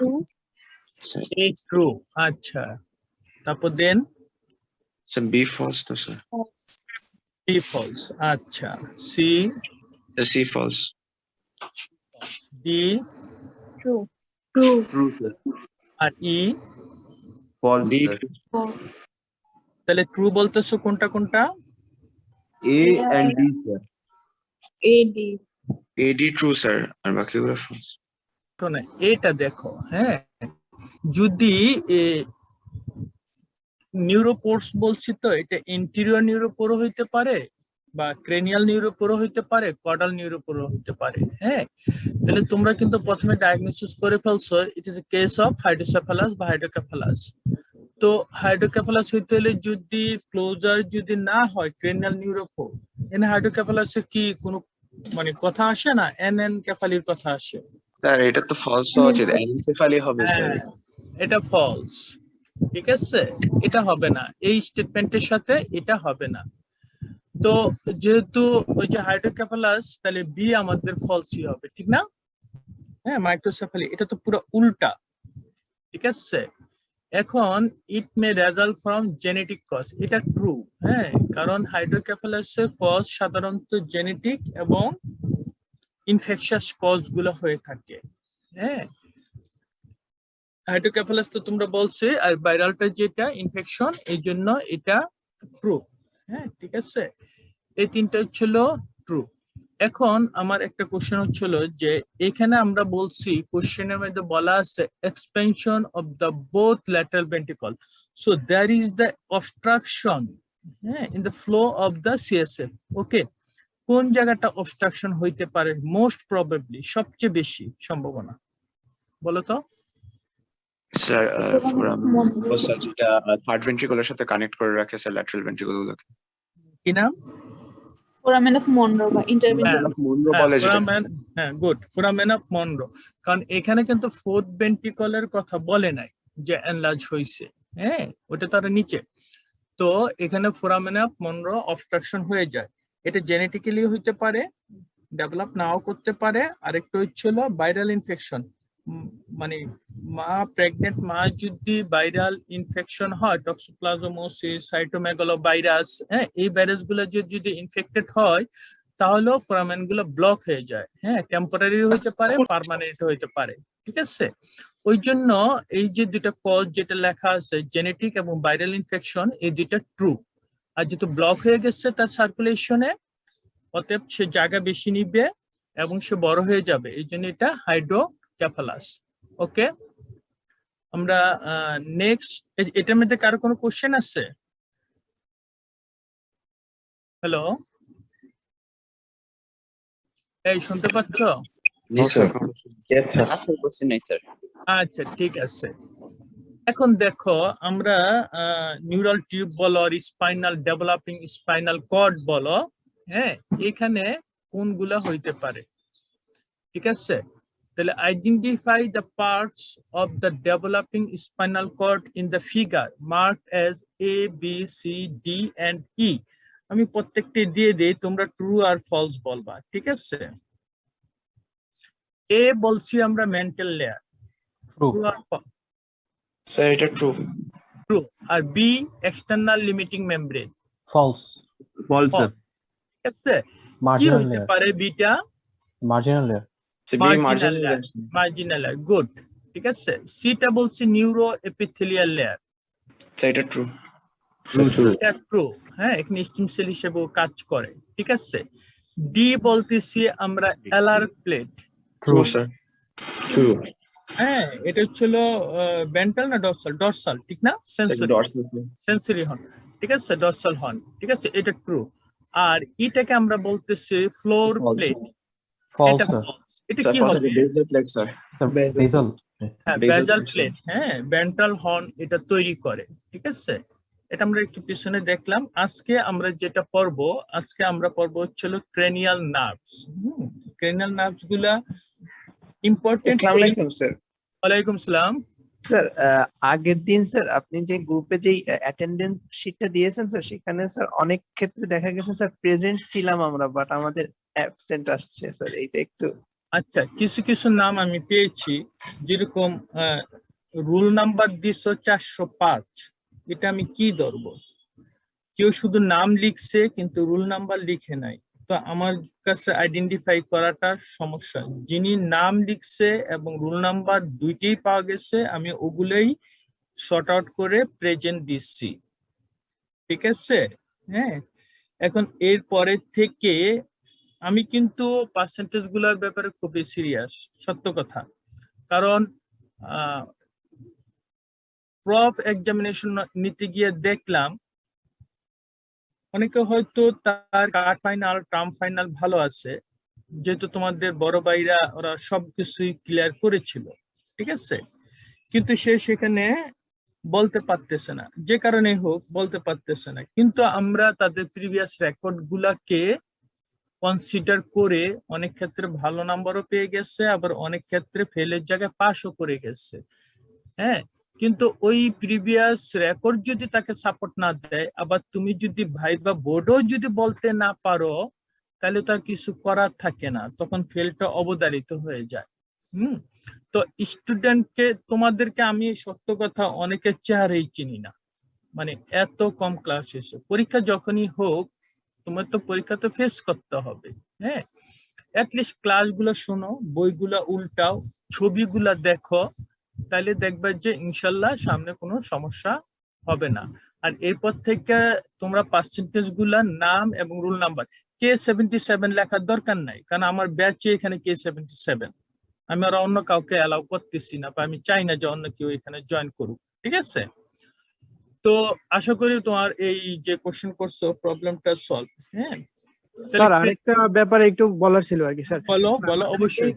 true. A true. আচ্ছা, তারপর দেন Sir, B false to sir. False. B false. আচ্ছা, C C false. D True. True. True, sir. আর E, False, D sir. False. তাহলে true বলতেছো কোনটা কোনটা? A and D, sir. AD. AD true sir. আর বাকিগুলো false. শোনো, এটা দেখো, হ্যাঁ, যদি নিউরোপোর্স বলছি তো, এটা ইন্টেরিয়র নিউরোপোরও হইতে পারে বা ক্রেনিয়াল নিউরোপোরও হইতে পারে, কর্ডাল নিউরোপোরও হইতে পারে। হ্যাঁ, তাহলে তোমরা কিন্তু প্রথমে ডায়াগনোসিস করে ফেলছো it is a case of hydrocephalus বা হাইড্রোকেফালাস। তো হাইড্রোকেফালাস হইতে হলে যদি ক্লোজার যদি না হয় ক্রেনিয়াল নিউরোপোর, এনে হাইড্রোকেফালাসের কি কোনো মানে কথা আসে না, এনএনকেফালির কথা আসে। স্যার এটা তো false হওয়া উচিত, anencephaly হবে স্যার। হ্যাঁ, এটা ফলস, ঠিক আছে, এটা হবে না, এই স্টেটমেন্টের সাথে এটা হবে না। তো যেহেতু ওই যে হাইড্রোকেফালাস, তাহলে বি আমাদের ফলসই হবে, ঠিক না? হ্যাঁ, মাইক্রোসেফালি এটা তো পুরো উল্টা, ঠিক আছে। এখন ইট মে রেজাল্ট ফ্রম জেনেটিক কজ, এটা ট্রু। হ্যাঁ, কারণ হাইড্রোকেফালাসের কজ সাধারণত জেনেটিক এবং ইনফেকশাস কজ গুলো হয়ে থাকে। হ্যাঁ, হাইড্রোকেফালাস তো তোমরা বলছে, আর ভাইরালটা যেটা ইনফেকশন, এই জন্য এটা ট্রু। হ্যাঁ, ঠিক আছে, এই তিনটা হচ্ছিল ট্রু। এখন আমার একটা কোশ্চেন হচ্ছিল যে এখানে আমরা বলছি কোশ্চেনের মধ্যে বলা আছে expansion of the both lateral ventricle, so there is the obstruction, হ্যাঁ, in the flow of the CSF. Okay, কোন জায়গাটা অবস্ট্রাকশন হইতে পারে মোস্ট প্রবাবলি, সবচেয়ে বেশি সম্ভাবনা, বলো তো? স্যার স্যার যেটা থার্ড ভেন্ট্রিকুলার সাথে কানেক্ট করে রাখে স্যার ল্যাটারাল ভেন্ট্রিকুল গুলোকে। কি নাম? Foramen of Monro বা interventricular. মনরো বলে যেটা। হ্যাঁ, গুড, ফোরামেন অফ মনরো। কারণ এখানে কিন্তু ফোর্থ ভেন্ট্রিকলের কথা বলে নাই যে এনলার্জ হইছে, হ্যাঁ, ওটা তার নিচে। তো এখানে ফোরামেন অফ মনরো অবস্ট্রাকশন হয়ে যায়, এটা জেনেটিক্যালি হইতে পারে, ডেভেলপ নাও করতে পারে। আরেকটা হচ্ছিল ভাইরাল ইনফেকশন, মানে মা প্রেগনেন্ট মা যদি ভাইরাল ইনফেকশন হয়, টক্সোপ্লাজমোসিস, সাইটোমেগালোভাইরাস, হ্যাঁ, এই ভাইরাস গুলো যদি ইনফেক্টেড হয় তাহলেও ফোরামেন গুলো ব্লক হয়ে যায়। হ্যাঁ, টেম্পোরারি হইতে পারে, পার্মানেন্ট হইতে পারে, ঠিক আছে। ওই জন্য এই যে দুইটা কজ যেটা লেখা আছে জেনেটিক এবং ভাইরাল ইনফেকশন, এই দুইটা ট্রু। আর যেহেতু ব্লক হয়ে গেছে তার সার্কুলেশনে, অতএব সে জায়গা বেশি নিবে এবং সে বড় হয়ে যাবে, এই জন্য এটা হাইড্রোকেফালাস। ওকে, আমরা নেক্সট, এটার মধ্যে কারো কোনো কোশ্চেন আছে? হ্যালো, এই শুনতে পাচ্ছ? জি স্যার। Yes, sir. আচ্ছা, ঠিক আছে। এখন দেখো, আমরা নিউরাল টিউব বলো আর স্পাইনাল ডেভেলপিং স্পাইনাল কর্ড বলো, হ্যাঁ, এখানে কোনগুলা হইতে পারে, ঠিক আছে। তাহলে identify the parts of the developing spinal cord in the figure marked as A B C D and E. আমি প্রত্যেকটি দিয়ে দিই, তোমরা ট্রু আর ফলস বলবা, ঠিক আছে। এ বলছি আমরা মেন্টাল লেয়ার, ট্রু আর ফলস? স্যার এটা ট্রু। ট্রু। আর B external limiting membrane, False. False, sir. ঠিক আছে। কি Marginal হইতে layer. পারে beta? Marginal layer. Marginal layer, marginal layer, good, ঠিক আছে। সিটা বলছি নিউরো এপিথেলিয়াল লেয়ার, স্যার এটা ট্রু। True, true. এটা ট্রু। হ্যাঁ, এখানে স্টিম সেল হিসেবেও কাজ করে, ঠিক আছে। ডি বলতেছি আমরা এলার প্লেট, ট্রু স্যার। ট্রু। হ্যাঁ, এটা হচ্ছিল ভেন্ট্রাল না ডরসাল? ডরসাল, ঠিক না? সেন্সরি, সেন্সরি হর্ন, ঠিক আছে, ডরসাল হর্ন, ঠিক আছে, এটা ট্রু। আর এটাকে আমরা বলতেছি ফ্লোর প্লেট, False, এটা sir. false। এটা কি হবে? বেজাল প্লেট স্যার। Sir, basal. হ্যাঁ, Basal বেজাল plate, প্লেট, হ্যাঁ, ভেন্ট্রাল হর্ন এটা তৈরি করে, ঠিক আছে। এটা আমরা একটু পিছনে দেখলাম। আজকে আমরা যেটা পড়বো, আজকে আমরা পড়বো হচ্ছিল ক্রেনিয়াল নার্ভস। ক্রেনিয়াল নার্ভস গুলা ইম্পর্টেন্ট। আসসালামু আলাইকুম স্যার। ওয়ালাইকুম সালাম। স্যার আগের দিন স্যার আপনি যে গ্রুপে যেই অ্যাটেন্ডেন্স শিটটা দিয়েছেন স্যার, সেখানে স্যার অনেক ক্ষেত্রে দেখা গেছে স্যার প্রেজেন্ট ছিলাম আমরা, বাট আমাদের অ্যাবসেন্ট আসছে স্যার, এইটা একটু আচ্ছা, কিছু কিছু নাম আমি পেয়েছি, যেরকম রুল নাম্বার দিছো 405, এটা আমি কি ধরবো? কেউ শুধু নাম লিখছে কিন্তু রুল নাম্বার লিখে নাই, তো আমার কাছে আইডেন্টিফাই করাটা সমস্যা। যিনি নাম লিখছে এবং রুল নাম্বার দুইটাই পাওয়া গেছে, আমি ওগুলোই শর্ট আউট করে প্রেজেন্ট দিচ্ছি, ঠিক আছে? হ্যাঁ, এখন এর পরে থেকে আমি কিন্তু পার্সেন্টেজ গুলার ব্যাপারে খুবই সিরিয়াস, সত্য কথা। কারণ প্রফ এক্সামিনেশন নিতে গিয়ে দেখলাম অনেকে হয়তো তার কাট ফাইনাল টার্ম ফাইনাল ভালো আছে, যেহেতু তোমাদের বড় ভাইরা ওরা সবকিছুই ক্লিয়ার করেছিল, ঠিক আছে, কিন্তু সে সেখানে বলতে পারতেছে না, যে কারণে হোক বলতে পারতেছে না। কিন্তু আমরা তাদের প্রিভিয়াস রেকর্ড গুলাকে কনসিডার করে অনেক ক্ষেত্রে ভালো নাম্বারও পেয়ে গেছে, আবার অনেক ক্ষেত্রে ফেলের জায়গায় পাসও করে গেছে। হ্যাঁ, কিন্তু ওই প্রিভিয়াস রেকর্ড যদি তাকে সাপোর্ট না দেয়, আবার তুমি যদি ভাইবা বোর্ডও যদি বলতে না পারো, তাহলে তো আর কিছু করার থাকে না, তখন ফেলটা অবধারিত হয়ে যায়। তো স্টুডেন্টকে, তোমাদেরকে আমি সত্য কথা অনেকের চেহারাই চিনি না, মানে এত কম ক্লাস এসে। পরীক্ষা যখনই হোক, তোমার তো পরীক্ষা তো ফেস করতে হবে। হ্যাঁ, অ্যাটলিস্ট ক্লাসগুলো শোনো, বইগুলা উল্টাও, ছবিগুলা দেখো, তাহলে দেখবে যে ইনশাল্লাহ সামনে কোনো সমস্যা হবে না। আর এরপর থেকে তোমরা পার্সেন্টেজ গুলা নাম এবং রুল নাম্বার, K77 লেখার দরকার নাই, কারণ আমার ব্যাচে এখানে K77, আমি আর অন্য কাউকে অ্যালাউ করতেছি না, বা আমি চাই না যে অন্য কেউ এখানে জয়েন করুক, ঠিক আছে? তো আশা করি তোমার এই যে কোশ্চেন করছো প্রবলেমটা সলভ। হ্যাঁ স্যার, আরেকটা ব্যাপারে একটু বলার ছিল আর কি স্যার। বলো বলো, অবশ্যই।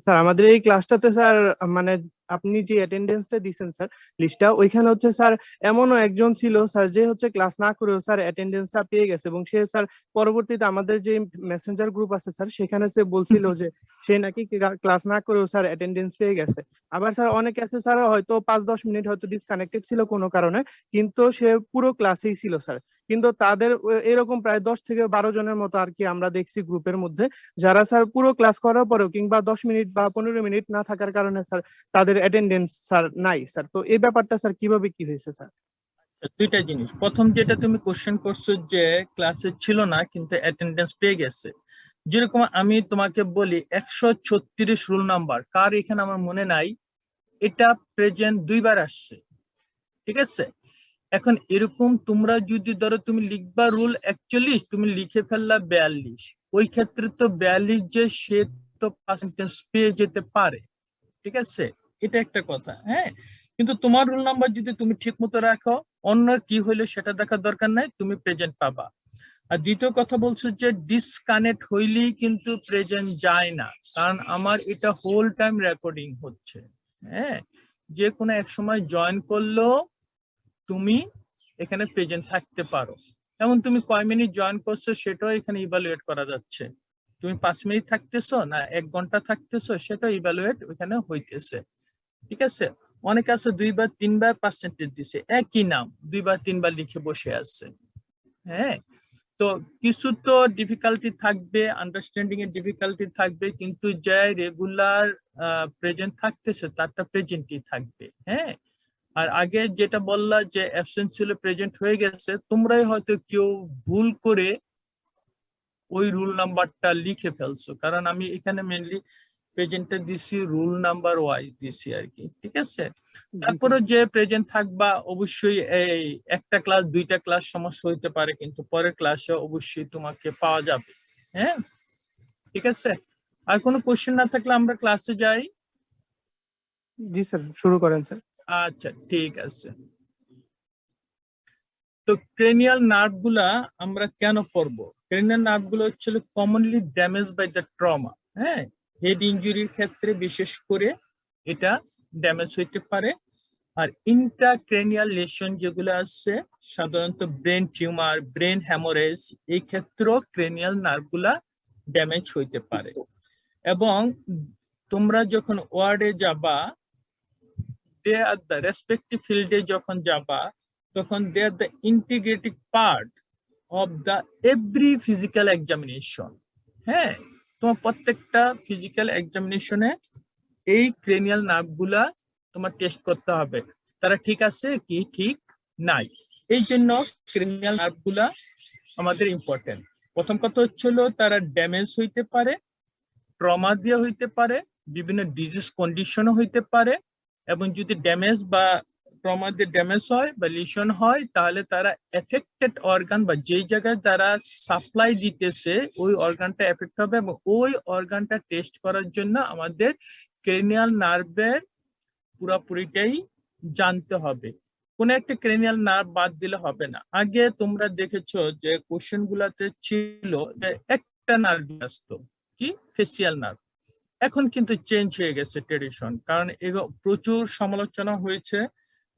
স্যার, আমাদের এই ক্লাসটাতে স্যার, মানে আপনি যে অ্যাটেন্ডেন্সটা দিছেন স্যার, লিস্টটা, ওইখানে হচ্ছে স্যার এমনও একজন ছিল স্যার, যে হচ্ছে ক্লাস না করেও স্যার অ্যাটেন্ডেন্সটা পেয়ে গেছে, এবং সে স্যার পরবর্তীতে আমাদের যে মেসেঞ্জার গ্রুপ আছে স্যার, সেখানে সে বলছিল যে সে নাকি ক্লাস না করেও স্যার অ্যাটেন্ডেন্স পেয়ে গেছে। আবার স্যার অনেকে আছে স্যার, হয়তো 5-10 মিনিট হয়তো ডিসকানেক্টেড ছিল কোনো কারণে, কিন্তু সে পুরো ক্লাসেই ছিল স্যার। কিন্তু তাদের এরকম প্রায় 10 থেকে 12 জনের মতো আর কি আমরা দেখছি গ্রুপের মধ্যে, যারা স্যার পুরো ক্লাস করার পরেও কিংবা 10 মিনিট বা 15 মিনিট না থাকার কারণে স্যার তাদের অ্যাটেন্ডেন্স স্যার নাই স্যার। তো এই ব্যাপারটা স্যার কিভাবে কি হয়েছে স্যার? দুইটা জিনিস। প্রথম যেটা তুমি কোশ্চেন করছো যে ক্লাসে ছিল না কিন্তু অ্যাটেন্ডেন্স পেয়ে গেছে, যেরকম আমি তোমাকে বলি 136 রুল নাম্বার কার এখানে আমার মনে নাই, এটা প্রেজেন্ট 2বার আসছে, ঠিক আছে? এখন এরকম তোমরা যদি ধরো তুমি লিখবা রুল 41, তুমি লিখে ফেললা 42, ওই ক্ষেত্রে তো 42 যে সে তো পার্সেন্টেজ পেয়ে যেতে পারে, ঠিক আছে? এটা একটা কথা। হ্যাঁ, কিন্তু তোমার রোল নাম্বার যদি তুমি ঠিক মতো রাখো, অন্য কি হইলে সেটা দেখার দরকার নাই, তুমি প্রেজেন্ট পাবা। আর দ্বিতীয় কথা বলছো যে ডিসকানেক্ট হইলেই কিন্তু প্রেজেন্ট যায় না, কারণ আমার এটা হোল টাইম রেকর্ডিং হচ্ছে। হ্যাঁ, যে কোনো এক সময় জয়েন করলেও তুমি এখানে প্রেজেন্ট থাকতে পারো। যেমন তুমি কয় মিনিট জয়েন করছো সেটাও এখানে ইভালুয়েট করা যাচ্ছে, তুমি 5 মিনিট থাকতেছো না 1 ঘন্টা থাকতেছো সেটাও ইভালুয়েট ওইখানে হইতেছে, ঠিক আছে? অনেক আছে 2বার 3বার পার্সেন্টেজ দিছে, একই নাম 2বার 3বার লিখে বসে আছে। হ্যাঁ, তো কিছু তো ডিফিকাল্টি থাকবে, আন্ডারস্ট্যান্ডিং এর ডিফিকাল্টি থাকবে, কিন্তু যে রেগুলার প্রেজেন্ট থাকতেছে তারটা প্রেজেন্টই থাকবে। হ্যাঁ, আর আগে যেটা বললা যে অ্যাবসেন্ট ছিল প্রেজেন্ট হয়ে গেছে, তোমরাই হয়তো কেউ ভুল করে ওই রুল নাম্বারটা লিখে ফেলছো, কারণ আমি এখানে মেইনলি প্রেজেন্টটা দিছি রুল নাম্বার ওয়াইজ দিছি আর কি, ঠিক আছে? তারপরে যে প্রেজেন্ট থাকবা অবশ্যই, এই একটা ক্লাস 2টা ক্লাস সমস্যা হইতে পারে, কিন্তু পরের ক্লাসে অবশ্যই তোমাকে পাওয়া যাবে। হ্যাঁ, ঠিক আছে? আর কোনো কোশ্চেন না থাকলে আমরা ক্লাসে যাই। জি স্যার, শুরু করেন স্যার। আচ্ছা, ঠিক আছে। তো ক্রেনিয়াল নার্ভ গুলা আমরা কেন পড়বো? ক্রেনিয়াল নার্ভ গুলো হচ্ছে commonly damaged by the trauma. হ্যাঁ, হেড ইনজুরির ক্ষেত্রে বিশেষ করে এটা ড্যামেজ হইতে পারে। আর ইন্ট্রাক্রেনিয়াল লেশন যেগুলো আছে, সাধারণত ব্রেন টিউমার, ব্রেন হ্যামোরেজ, এই ক্ষেত্রেও ক্রেনিয়াল নার্ভ গুলা ড্যামেজ হইতে পারে। এবং তোমরা যখন ওয়ার্ডে যাবা, দে আর দ্য রেসপেক্টিভ ফিল্ডে যখন যাবা, তখন they are the integrating part of the every physical examination. হ্যাঁ, তোমার প্রত্যেকটা ফিজিক্যাল এক্সামিনেশনে এই ক্রেনিয়াল নার্ভ গুলা তোমার টেস্ট করতে হবে, তারা ঠিক আছে কি ঠিক নাই। এই জন্য ক্রেনিয়াল নার্ভ গুলা আমাদের ইম্পর্টেন্ট। প্রথম কথা হচ্ছিল তারা ড্যামেজ হইতে পারে, ট্রমা দিয়ে হইতে পারে, বিভিন্ন ডিজিজ কন্ডিশনও হইতে পারে, এবং যদি ড্যামেজ বা ট্রমা দিয়ে ড্যামেজ হয় বা লিশন হয় তাহলে তারা এফেক্টেড অর্গান বা যেই জায়গায় তারা সাপ্লাই দিতেছে ওই অর্গানটা এফেক্ট হবে, এবং ওই অর্গানটা টেস্ট করার জন্য আমাদের ক্রেনিয়াল নার্ভের পুরোপুরিটাই জানতে হবে। কোন একটা ক্রেনিয়াল নার্ভ বাদ দিলে হবে না। আগে তোমরা দেখেছো যে কোশ্চেন গুলাতে ছিল যে একটা নার্ভ আসতো, কি ফেসিয়াল নার্ভ। এখন কিন্তু চেঞ্জ হয়ে গেছে ট্রেডিশন, কারণ প্রচুর সমালোচনা হয়েছে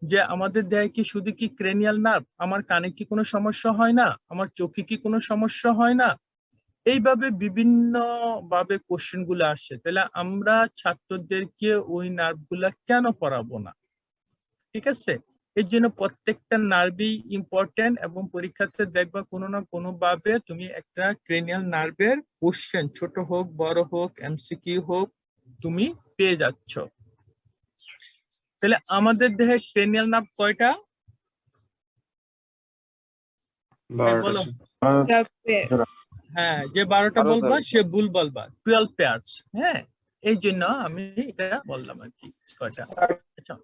যে আমাদের দেহে কি শুধু কি ক্রেনিয়াল নার্ভ, আমার কানে কি কোনো সমস্যা হয় না, আমার চোখে কি কোনো সমস্যা হয় না, এইভাবে বিভিন্ন ভাবে কোশ্চেন গুলো আসছে। তাহলে আমরা ছাত্রদেরকে ওই নার্ভ গুলা কেন পড়াবো না? ঠিক আছে, এর জন্য প্রত্যেকটা নার্ভই ইম্পর্টেন্ট, এবং পরীক্ষাতে দেখবা কোনো না কোনো ভাবে তুমি একটা ক্রেনিয়াল নার্ভের কোশ্চেন ছোট হোক বড় হোক এমসিকিউ হোক তুমি পেয়ে যাচ্ছ। তাহলে আমাদের দেহে ক্রেনিয়াল নার্ভ কয়টা? বলো। হ্যাঁ, যে 12টা বলবা সে ভুল বলবা, 12 পেয়ার্স। হ্যাঁ, এই জন্য আমি এটা বললাম আর কি কয়টা। আচ্ছা,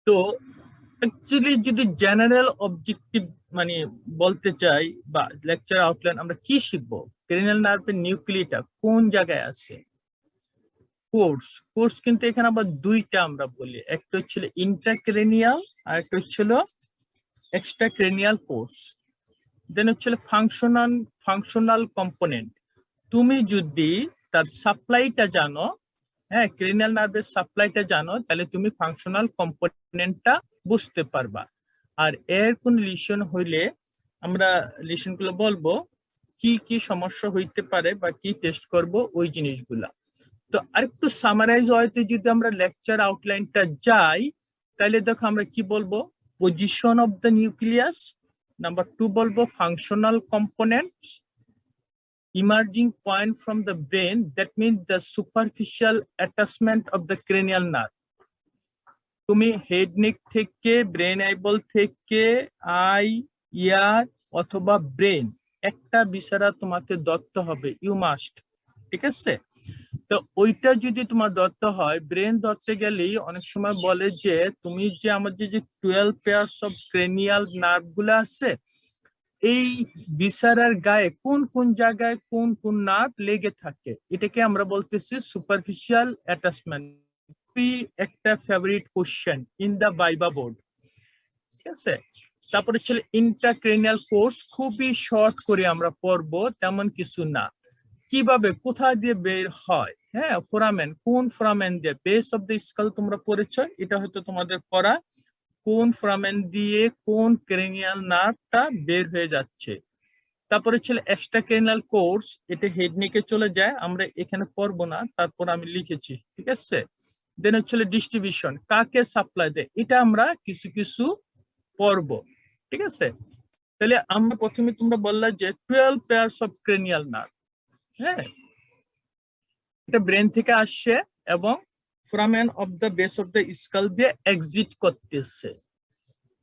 তো অ্যাকচুয়ালি যদি জেনারেল অবজেক্টিভ মানে বলতে চাই বা লেকচার আউটলাইন আমরা কি শিখবো, ক্রেনিয়াল নার্ভের নিউক্লিয়াসটা কোন জায়গায় আছে, কোর্স কিন্তু এখানে আবার দুইটা আমরা বলি, একটা হচ্ছিল ইন্ট্রাক্রেনিয়াল আর একটা হচ্ছিল এক্সট্রাক্রেনিয়াল কোর্স। দেন হচ্ছিল ফাংশনাল কম্পোনেন্ট। তুমি যদি তার সাপ্লাইটা জানো, হ্যাঁ ক্রেনিয়াল নার্ভের সাপ্লাইটা জানো, তাহলে তুমি ফাংশনাল কম্পোনেন্টটা বুঝতে পারবা। আর এর কোন লিশন হইলে আমরা লিশনগুলো বলবো কি কি সমস্যা হইতে পারে বা কি টেস্ট করব ওই জিনিসগুলা। তো আরেকটু সামারাইজ হয়তো যদি আমরা লেকচার আউটলাইনটা যাই তাহলে দেখো আমরা কি বলবো, position of the nucleus, number 2 বলবো functional components, emerging point from the brain, that means the superficial attachment of the cranial nerve. তুমি হেড নেক থেকে ব্রেন আইবল থেকে আই ইয়ার অথবা ব্রেন একটা বিষয়টা তোমাকে ধরতে হবে, ইউ মাস্ট। ঠিক আছে, তো ওইটা যদি তোমার ধরতে হয়, ব্রেন ধরতে গেলেই অনেক সময় বলে যে তুমি যে আমাদের যে 12 পেয়ার্স অফ ক্রেনিয়াল নার্ভ গুলো আছে এই বিসারার গায়ে কোন কোন জায়গায় কোন কোন নার্ভ লেগে থাকে, এটাকে আমরা বলতেছি সুপারফিশিয়াল অ্যাটাচমেন্ট। খুবই একটা favourite question in the viva board. ঠিক আছে, তারপরে ছিল ইন্ট্রাক্রেনিয়াল কোর্স, খুবই শর্ট করে আমরা পড়বো, তেমন কিছু না। কিভাবে কোথায় দিয়ে বের হয়, হ্যাঁ ফোরামেন, কোন ফোরামেন দিয়ে, বেস অফ দ্য স্কাল তোমরা পড়েছ, এটা হয়তো তোমাদের পড়া, কোন ফোরামেন দিয়ে কোন ক্রেনিয়াল নার্ভটা বের হয়ে যাচ্ছে। তারপরে ছিল এক্সট্রাক্রেনিয়াল কোর্স, এটা হেড নেকে চলে যায়, আমরা এখানে পড়বো না, তারপর আমি লিখেছি। ঠিক আছে, দেন হচ্ছিল ডিস্ট্রিবিউশন, কাকে সাপ্লাই দেয়, এটা আমরা কিছু কিছু পড়বো। ঠিক আছে, তাহলে আমরা প্রথমে তোমরা বললা যে 12 পেয়ার্স অফ ক্রেনিয়াল নার্ভ, হ্যাঁ এটা ব্রেন থেকে আসছে এবং foramen of the base of the skull দিয়ে এক্সিট করতেছে।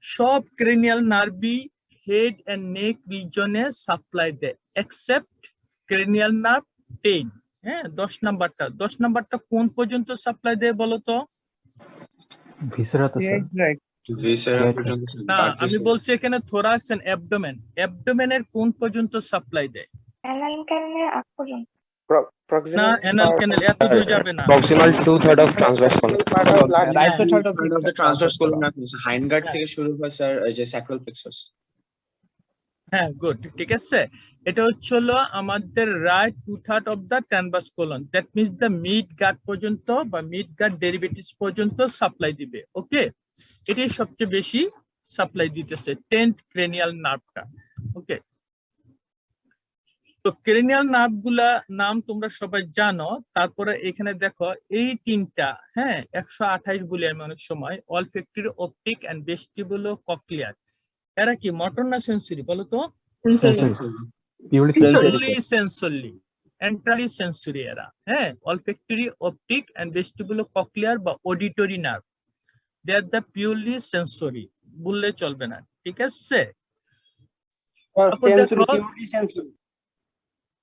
সব ক্রেনিয়াল নার্ভই হেড এন্ড নেক রিজনে সাপ্লাই দেয় এক্সেপ্ট ক্রেনিয়াল নার্ভ 10। হ্যাঁ 10 নাম্বারটা কোন পর্যন্ত সাপ্লাই দেয় বলো তো? ভিসেরাতে স্যার। ভিসেরা পর্যন্ত না, আমি বলছি এখানে থোরাক্স এন্ড অ্যাবডোমেন, অ্যাবডোমেনের কোন পর্যন্ত সাপ্লাই দেয়? অ্যানাল ক্যানেলের আগ পর্যন্ত। না, অ্যানাল ক্যানেল এত দূর যাবে না। Proximal 2/3 of transverse column. Right two third of transverse কলম আছে, হাইন্ডগার্ড থেকে শুরু হয় স্যার এই যে স্যাক্রাল প্লেক্সাস। হ্যাঁ গুড, ঠিক আছে, এটা হচ্ছে হলো আমাদের right 2/3 of the transverse colon, that means the midgut পর্যন্ত বা মিড গার্ড ডেরিভেটিভস পর্যন্ত সাপ্লাই দিবে। ওকে, এটাই সবচেয়ে বেশি সাপ্লাই দিতেছে 10th ক্রেনিয়াল নার্ভটা। ওকে, তো ক্রেনিয়াল নার্ভ গুলা নাম তোমরা সবাই জানো। তারপরে এখানে দেখো এই তিনটা, হ্যাঁ 128 বলি আমি অনেক সময়, অলফ্যাক্টরি, অপটিক এন্ড ভেস্টিবুলো কক্লিয়ার। এরা কি মোটর না সেন্সরি বলো তো? Purely Purely sensory, entirely sensory এরা, হ্যাঁ, olfactory, optic and vestibulocochlear বা auditory nerve, they are the purely sensory, বললে চলবে না, ঠিক আছে? তারপর দেখো,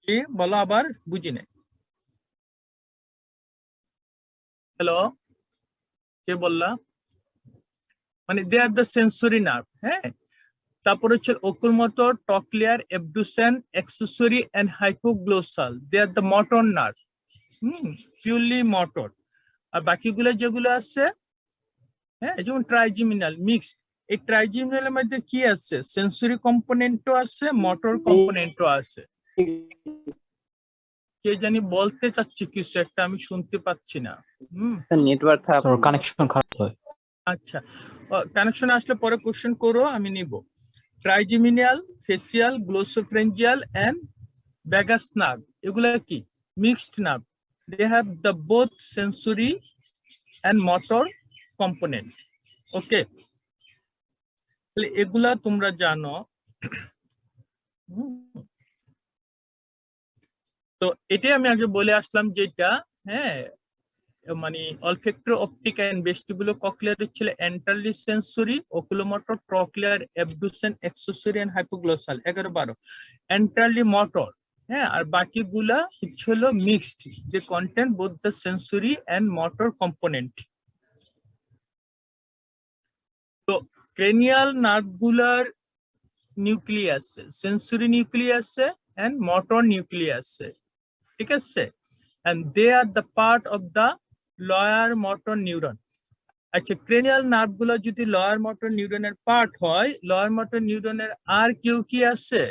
কি বলো আবার, বুঝি নাই। হ্যালো, কে বললা? মানে they are the sensory nerve, হ্যাঁ। তারপর হচ্ছে oculomotor, trochlear, abducens, accessory and hypoglossal, they are the motor nerve, purely motor. আর বাকিগুলো যেগুলো আছে, হ্যাঁ, যেমন ট্রাইজিমিনাল, মিক্সড। এই ট্রাইজিমিনালের মধ্যে কি আছে? সেন্সরি কম্পোনেন্টও আছে, মোটর কম্পোনেন্টও আছে। কে জানি বলতে চাচ্ছি কিছু একটা, আমি শুনতে পাচ্ছি না। নেটওয়ার্ক খারাপ, কানেকশন খারাপ হয়। আচ্ছা, কানেকশন আসলে পরে কোশ্চেন করো, আমি নিব। Trigeminal, facial, glossopharyngeal and vagus nerve, এগুলা কি? Mixed nerve. They have the both sensory and motor component. Okay, তাহলে এগুলা তোমরা জানো। তো এটাই আমি আগে বলে আসলাম যেটা, হ্যাঁ, মানে olfactory, optic and vestibulocochlear ছিল entirely sensory, oculomotor, trochlear, abducens, accessory and hypoglossal 11-12 entirely motor, হ্যাঁ। আর বাকিগুলা হলো মিক্সড, যে contain both the sensory and motor component. তো ক্রেনিয়াল নার্ভগুলার nucleus, sensory nucleus and motor nucleus, ঠিক আছে, and they are the part of the lower motor neuron. আচ্ছা, cranial নার্ভগুলো যদি lower motor নিউরনের পার্ট হয়, লোয়ার মোটর নিউরনের আর কেউ কি আছে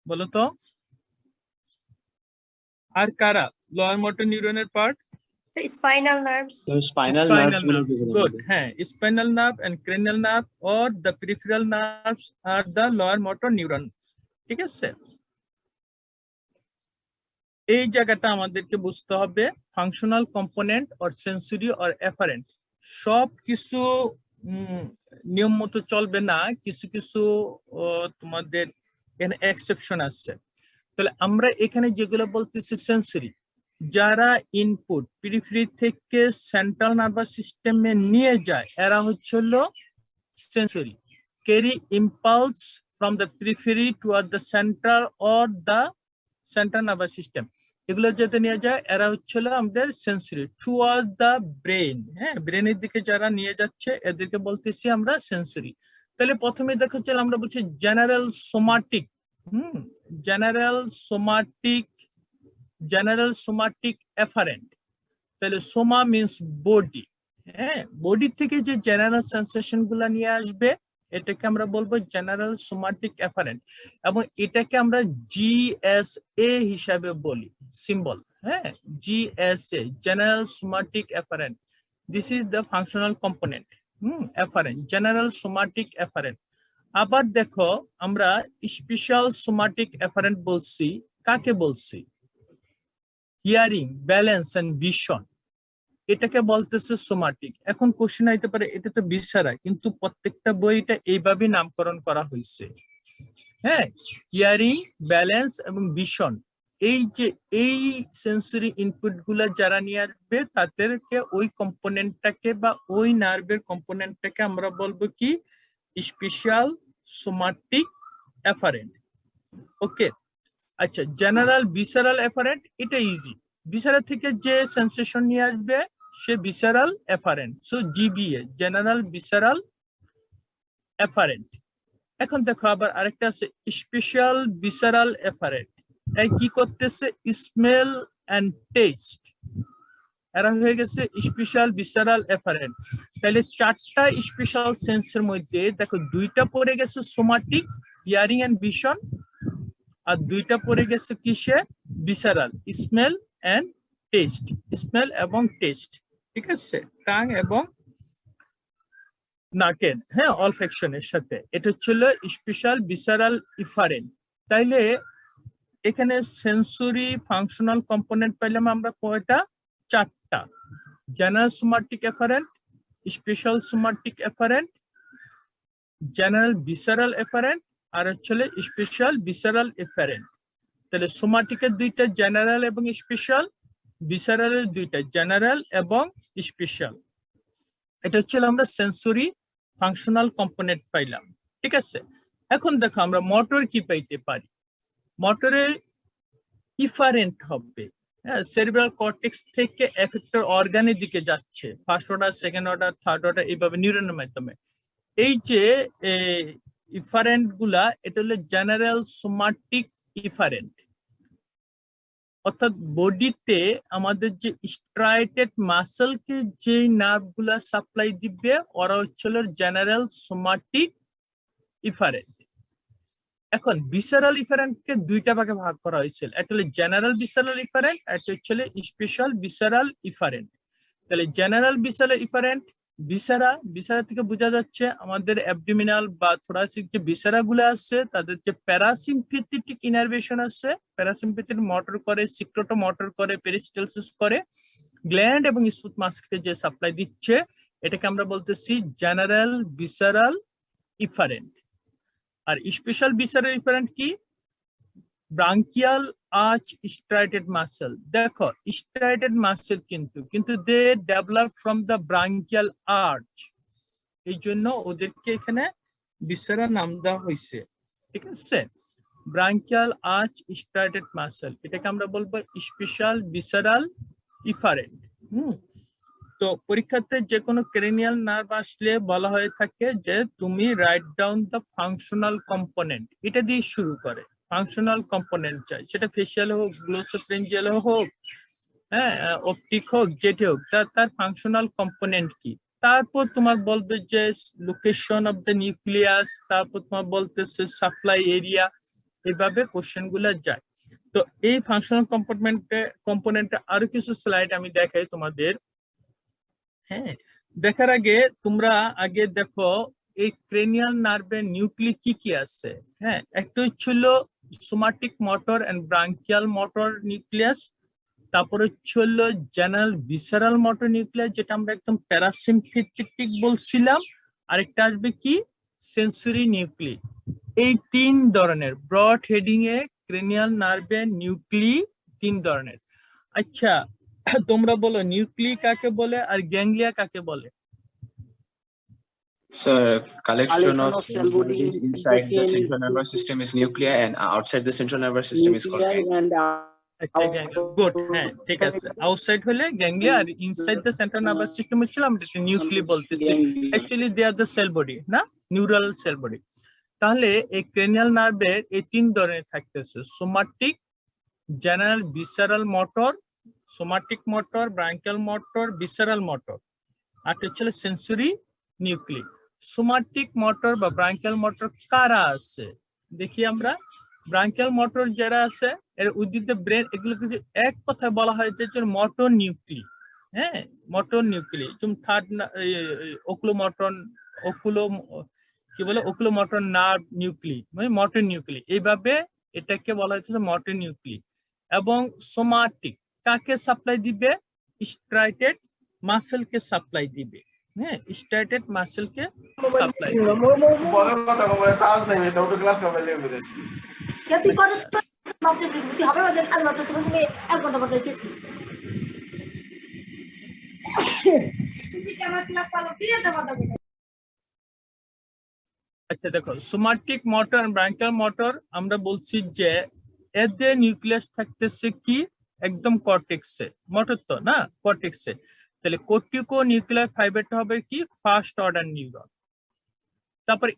বলো তো? আর কারা লোয়ার মোটর নিউরনের part? Spinal nerves. Spinal nerves. Good. Spinal nerve and cranial nerve or the peripheral nerves are the lower motor neuron. ঠিক আছে? এই জায়গাটা আমাদেরকে বুঝতে হবে, functional component or sensory or afferent সব কিছু নিয়ম মতো চলবে না, কিছু কিছু তোমাদের এখানে এক্সেপশন আছে। তাহলে আমরা এখানে যেগুলো বলতেছি সেন্সরি, যারা ইনপুট পেরিফেরি থেকে সেন্ট্রাল নার্ভাস সিস্টেমে নিয়ে যায়, এরা হচ্ছিল sensory, carry impulse from the periphery toward the central or the central nervous system, এগুলো যেতে নিয়ে যায়, এরা হচ্ছিল আমাদের সেন্সরি টুয়ার্ড দ্য ব্রেন, হ্যাঁ, ব্রেনের দিকে যারা নিয়ে যাচ্ছে এদেরকে বলতেছি আমরা সেন্সরি। তাহলে প্রথমে দেখাচ্ছিল আমরা বলছি general somatic, general somatic efferent. তাহলে সোমা মিন্স বডি, হ্যাঁ, বডি থেকে যে জেনারেল সেন্সেশন গুলা নিয়ে আসবে এটাকে আমরা বলবো জেনারেল সোমাটিক এফারেন্ট, এবং এটাকে আমরা জিএসএ হিসাবে বলি, সিম্বল, হ্যাঁ, GSA, general somatic efferent. This is the functional component, efferent, general somatic efferent. আবার দেখো আমরা স্পেশাল সোমাটিক এফারেন্ট বলছি, কাকে বলছি? হিয়ারিং, ব্যালেন্স এন্ড ভিশন, এটাকে বলতেছে সোমাটিক। এখন কোশ্চেন আইতে পারে এটা তো ভিসেরা, কিন্তু প্রত্যেকটা বই এটা এইভাবে নামকরণ করা হয়েছে, হ্যাঁ, হিয়ারিং, ব্যালেন্স এবং ভিশন, এই যে এই সেন্সরি ইনপুট গুলা যারা নিয়ে আসবে তাদেরকে ওই কম্পোনেন্টটাকে বা ওই নার্ভের কম্পোনেন্টটাকে আমরা বলবো কি? Special somatic afferent. ওকে, আচ্ছা, জেনারেল ভিসেরাল এফারেন্ট, এটা ইজি, ভিসেরা থেকে যে সেন্সেশন নিয়ে আসবে সে visceral afferent, so GVA, general visceral afferent. এখন দেখো আবার আরেকটা আছে স্পেশাল ভিসেরাল এফারেন্ট, এই কি করতেছে? স্মেল এন্ড টেস্ট, এরা হয়ে গেছে স্পেশাল ভিসেরাল এফারেন্ট। তাহলে চারটা স্পেশাল সেন্সের মধ্যে দেখো দুইটা পড়ে গেছে সোমাটিক, হিয়ারিং এন্ড ভিশন, আর দুইটা পড়ে গেছে কিসে? Visceral, smell and taste, smell এবং টেস্ট, ঠিক আছে, টাং এবং নাকের, হ্যাঁ, অলফ্যাকশনের সাথে, এটা ছিল স্পেশাল ভিসেরাল এফারেন্ট। তাইলে এখানে সেন্সরি ফাংশনাল কম্পোনেন্ট পেলাম আমরা কয়টা? চারটা, general somatic afferent, special somatic afferent, general visceral afferent আর হচ্ছে স্পেশাল ভিসারাল এফারেন্ট। তাহলে সোমাটিকের দুইটা জেনারেল এবং স্পেশাল, ভিসারালের দুইটা জেনারেল এবং স্পেশাল। এটা হচ্ছে আমরা সেন্সরি ফাংশনাল কম্পোনেন্ট পাইলাম, ঠিক আছে। এখন দেখো আমরা মোটর কি পাইতে পারি। মোটরে ইফারেন্ট হবে, হ্যাঁ, সেরিব্রাল কর্টেক্স থেকে এফেক্টর অর্গানের দিকে যাচ্ছে, first order, second order, third order, এইভাবে নিউরনের মাধ্যমে। এই যে ইফারেন্ট গুলা, এটা হলো জেনারেল সোমাটিক ইফারেন্ট। অর্থাৎ বডিতে আমাদের যে স্ট্রাইটেড মাসলকে যে নার্ভ গুলা সাপ্লাই দিবে, ওরা হচ্ছিল জেনারেল সোমাটিক ইফারেন্ট। এখন ভিসারাল ইফারেন্টকে দুইটা ভাগে ভাগ করা হয়েছিল, একটা হলো জেনারেল ভিসারাল ইফারেন্ট, একটা হচ্ছে স্পেশাল ভিসারাল ইফারেন্ট। তাহলে জেনারেল ভিসারাল ইফারেন্ট, ভিসারা থেকে বোঝা যাচ্ছে আমাদের অ্যাবডোমিনাল বা থোরাসিক যে ভিসারা গুলো আছে, তাদের যে প্যারাসিম্পেথেটিক ইনারভেশন আছে, প্যারাসিম্পেথেটিক মোটর করে, সিক্রোটো মোটর করে, পেরিস্টালসিস করে, গ্ল্যান্ড এবং স্মুথ মাসলকে যে সাপ্লাই দিচ্ছে, এটাকে আমরা বলতেছি জেনারেল ভিসারাল ইফারেন্ট। আর স্পেশাল ভিসারাল ইফারেন্ট কি? Branchial arch striated muscle. দেখো স্ট্রাইটেড মাসল কিন্তু they develop from the branchial arch, এই জন্য ওদেরকে এখানে ভিসারা নাম দেওয়া হয়েছে, ঠিক আছে। ব্রাঙ্কিয়াল আর্চ স্ট্রাইটেড মাসল, এটাকে আমরা বলবো স্পেশাল ভিসারাল ইফারেন্ট। তো পরীক্ষাতে যে কোনো ক্রেনিয়াল নার্ভ আসলে বলা হয়ে থাকে যে তুমি write down the functional component, এটা দিয়ে শুরু করে। ফাংশনাল কম্পোনেন্ট চাই, সেটা ফেশিয়াল হোক, গ্লোসোফ্রেঞ্জিয়াল হোক, হ্যাঁ, অপটিক হোক, যেটি হোক, তার ফাংশনাল কম্পোনেন্ট কি। তারপর তোমার বলবে যে লোকেশন অফ দ্য নিউক্লিয়াস, তারপর তোমার বলতেছে সাপ্লাই এরিয়া, এভাবে কোশ্চেন গুলা যায়। তো এই ফাংশনাল কম্পোনেন্টে আরো কিছু স্লাইড আমি দেখাই তোমাদের। হ্যাঁ, দেখার আগে তোমরা আগে দেখো এই ক্রেনিয়াল নার্ভের নিউক্লি কি কি আছে। হ্যাঁ, একটা হচ্ছিল somatic motor and branchial motor nucleus, তারপর হচ্ছিল জেনারেল ভিসারাল মোটর নিউক্লিয়াস, যেটা আমরা একদম প্যারাসিম্পেথেটিক বলছিলাম। আরেকটা আসবে কি? Sensory nuclei. এই তিন ধরনের ব্রড হেডিং এ ক্রেনিয়াল নার্ভের নিউক্লি তিন ধরনের। আচ্ছা, তোমরা বলো নিউক্লি কাকে বলে আর গ্যাংলিয়া কাকে বলে? Sir, collection of cell bodies inside the central nervous system is nuclei, and outside the central nervous system is called ganglia. আচ্ছা, গুড, হ্যাঁ ঠিক আছে। আউটসাইড হলে গ্যাংলিয়া আর inside the central nervous system হচ্ছে আমরা নিউক্লি বলতেছি। Actually they are the cell body, না নিউরাল সেল বডি। তাহলে এই ক্রেনিয়াল নার্ভের এই তিন ধরনের থাকতেছে: somatic, general visceral motor, somatic motor, branchial motor, visceral motor, আর হচ্ছে সেন্সরি নিউক্লি। সোমাটিক মোটর বা ব্রাঙ্কিয়াল মোটর কারা আছে দেখি আমরা। ব্রাঙ্কিয়াল মোটর যারা আছে এর উইদিন দ্য ব্রেন, এগুলো কিন্তু এক কথায় বলা হয় যে মোটর নিউক্লি। হ্যাঁ, মোটর নিউক্লি, যেমন থার্ড ওকুলোমোটর নার্ভ নিউক্লি, মানে মোটর নিউক্লি, এইভাবে এটাকে বলা হচ্ছে মোটর নিউক্লি। এবং সোমাটিক কাকে সাপ্লাই দিবে? স্ট্রাইটেড মাসেলকে সাপ্লাই দিবে। হ্যাঁ, স্ট্রাইটেড মাসেলকে সাপ্লাই দিবে। আচ্ছা দেখো, সোমাটিক মোটর, ব্রাঙ্কিয়াল মোটর আমরা বলছি যে এদের নিউক্লিয়াস থাকতেছে কি একদম কর্টেক্সে, মোটর তো না, কর্টেক্সে। তাহলে কর্টিকো নিউক্লিয়ার ফাইবারটা হবে কি ফার্স্ট অর্ডার নিউরন। তারপর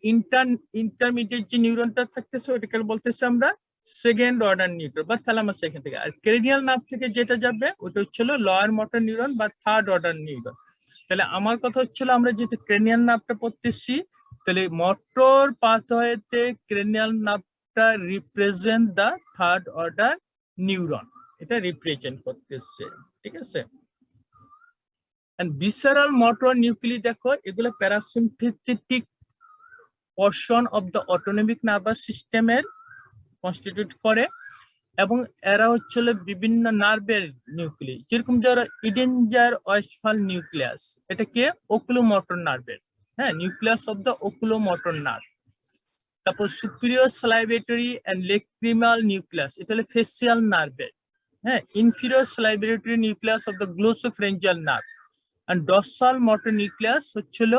ইন্টারমিডিয়েট যে নিউরনটা থাকতেছে ওটাকে বলতেছে আমরা সেকেন্ড অর্ডার নিউরন বা থ্যালামাস এখান থেকে। আর ক্রেনিয়াল নার্ভ থেকে যেটা যাবে ওটা হচ্ছিল লোয়ার মোটর নিউরন বা থার্ড অর্ডার নিউরন। তাহলে আমার কথা হচ্ছিল আমরা যেহেতু ক্রেনিয়াল নার্ভটা পড়তেছি, তাহলে মোটর পাথওয়েতে ক্রেনিয়াল নার্ভটা রিপ্রেজেন্ট দা থার্ড অর্ডার নিউরন, এটা রিপ্রেজেন্ট করতেছে, ঠিক আছে। এন্ড ভিসারাল মোটর নিউক্লি দেখো, এগুলো parasympathetic portion of the autonomic nervous সিস্টেমের কনস্টিটিউট করে, এবং এরা হচ্ছিল বিভিন্ন নার্ভের নিউক্লি, যেরকম ধরো ইডেঞ্জার ওয়েস্টফাল নিউক্লিয়াস, এটা কে ওকুলোমোটর নার্ভের, হ্যাঁ, nucleus of the oculomotor nerve. তারপর superior salivatory and lacrimal nucleus, এটা হলো ফেসিয়াল নার্ভের। হ্যাঁ, inferior salivatory nucleus of the glossopharyngeal nerve and dorsal motor nucleus হচ্ছিল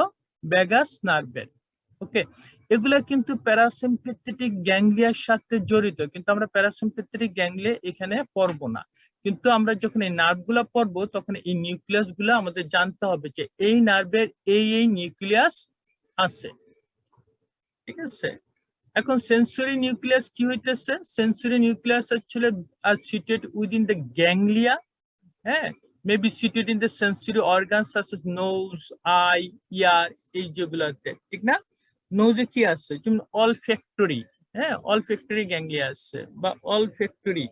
ভ্যাগাস নার্ভের। ওকে, এগুলা কিন্তু প্যারাসিম্পেথেটিক গ্যাংলিয়ার সাথে জড়িত, কিন্তু আমরা প্যারাসিম্পেথেটিক গ্যাংলিয়া এখানে পড়বো না। কিন্তু আমরা যখন এই নার্ভগুলা পড়বো তখন এই নিউক্লিয়াস গুলা আমাদের জানতে হবে যে এই নার্ভের এই নিউক্লিয়াস আছে। ঠিক আছে, এখন সেন্সরি নিউক্লিয়াস কি হইতেছে? Sensory nucleus actually are situated within the ganglia, হ্যাঁ, maybe situated in the sensory organs such as nose, eye, ear, এই যেগুলোতে, ঠিক না? নোজে কি আছে? যেমন olfactory, হ্যাঁ, olfactory ganglia আছে, বা olfactory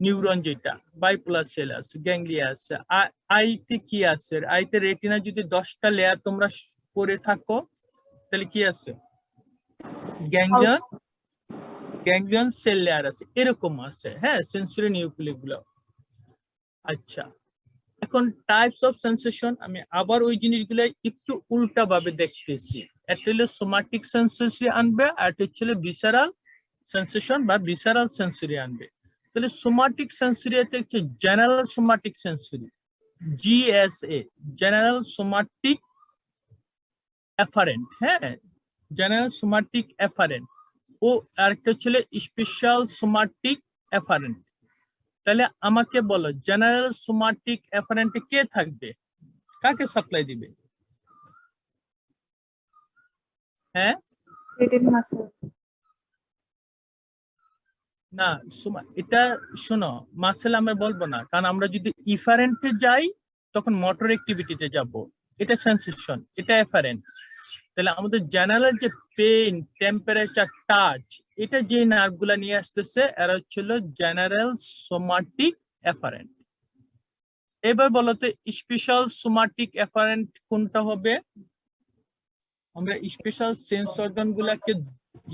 নিউরন যেটা বাইপোলার সেল আছে, গ্যাংলিয়া আছে। আইতে কি আছে? আইতে রেটিনা যদি 10টা লেয়ার তোমরা পড়ে থাকো তাহলে কি আছে? গ্যাংলিয়ন সেল লেয়ার আছে, এরকম আছে। হ্যাঁ, সেন্সরি নিউক্লিয়াস গুলো। আচ্ছা, এখন টাইপস অফ সেন্সেশন আমি আবার ওই জিনিসগুলো একটু উল্টা ভাবে দেখতেছি। একটা হলো সোমাটিক সেন্সরি আনবে, আর একটা হচ্ছে ভিসারাল সেন্সেশন বা ভিসারাল সেন্সরি আনবে। তাহলে সোমাটিক সেন্সরি একটা হচ্ছে general somatic sensory, GSA, general somatic efferent. হ্যাঁ, জেনারেল সোমাটিক এফারেন্ট। ও আরেকটা হচ্ছে স্পেশাল সোমাটিক এফারেন্ট। তাহলে আমাকে বলো, জেনারেল সোমাটিক এফারেন্টে কে থাকবে? কাকে সাপ্লাই দিবে? হ্যাঁ, না এটা শোনো, মাসেল আমরা বলবো না, কারণ আমরা যদি ইফারেন্টে যাই তখন মোটর অ্যাক্টিভিটিতে যাব। এটা সেন্সেশন, এটা এফারেন্ট। তাহলে আমাদের জেনারেল যে পেইন, টেম্পারেচার, টাচ, এটা যে নার্ভগুলা নিয়ে আসতেছে এরা হচ্ছিল জেনারেল সোমাটিক এফারেন্ট। এবার বলতো স্পেশাল সোমাটিক এফারেন্ট কোনটা হবে? আমরা স্পেশাল সেন্স অর্গান গুলাকে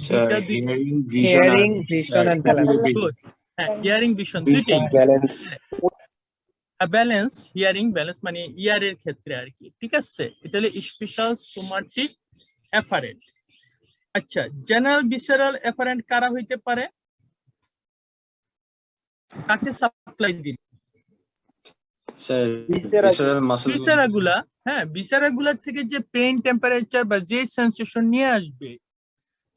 হিয়ারিং, ভিশন এন্ড ব্যালেন্স। হ্যাঁ, হিয়ারিং, ভিশন দুইটাই ব্যালেন্স। হিয়ারিং ব্যালেন্স মানে ইয়ারের ক্ষেত্রে আর কি। ঠিক আছে, এটা হলো স্পেশাল সোমাটিক এফারেন্ট। আচ্ছা, জেনারেল ভিসারাল এফারেন্ট কারা হইতে পারে? কাকে সাপ্লাই দিন? ভিসারাগুলা। হ্যাঁ, ভিসারাগুলার থেকে যে পেইন, টেম্পারেচার বা যে সেন্সেশন নিয়ে আসবে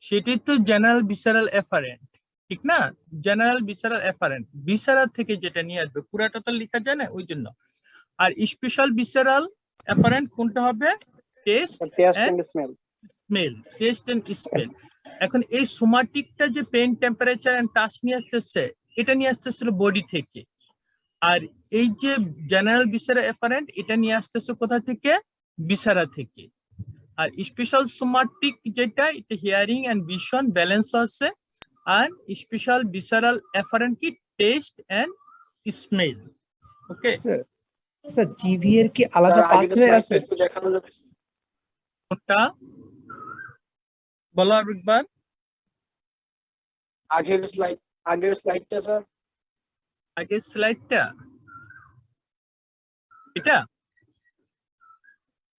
সেটাই তো জেনারেল ভিসারাল এফারেন্ট, ঠিক না? জেনারেল ভিসারাল এফারেন্ট ভিসারা থেকে যেটা নিয়ে আসবে, পুরাটা তো লেখা যায় না, ওই জন্য। আর স্পেশাল ভিসারাল এফারেন্ট কোনটা হবে? Taste and smell. Taste and smell. এখন এই সোমাটিকটা যে পেইন, টেম্পারেচার এন্ড টাচ নিয়ে আসতেছে, এটা নিয়ে আসতেছিল বডি থেকে। আর এই যে জেনারেল ভিসারা এফারেন্ট, এটা নিয়ে আসতেছে কোথা থেকে? ভিসারা থেকে। আর স্পেশাল সোমাটিক যেটা, এটা হিয়ারিং এন্ড ভিশন ব্যালেন্স আছে। আর স্পেশাল ভিসারাল এফারেন্ট কি? Taste and smell. Okay, sir জিভিএর কি আলাদা পাথওয়ে আছে? কোনটা বলো আরেকবার। আগের স্লাইডটা স্যার। আগের স্লাইডটা এটা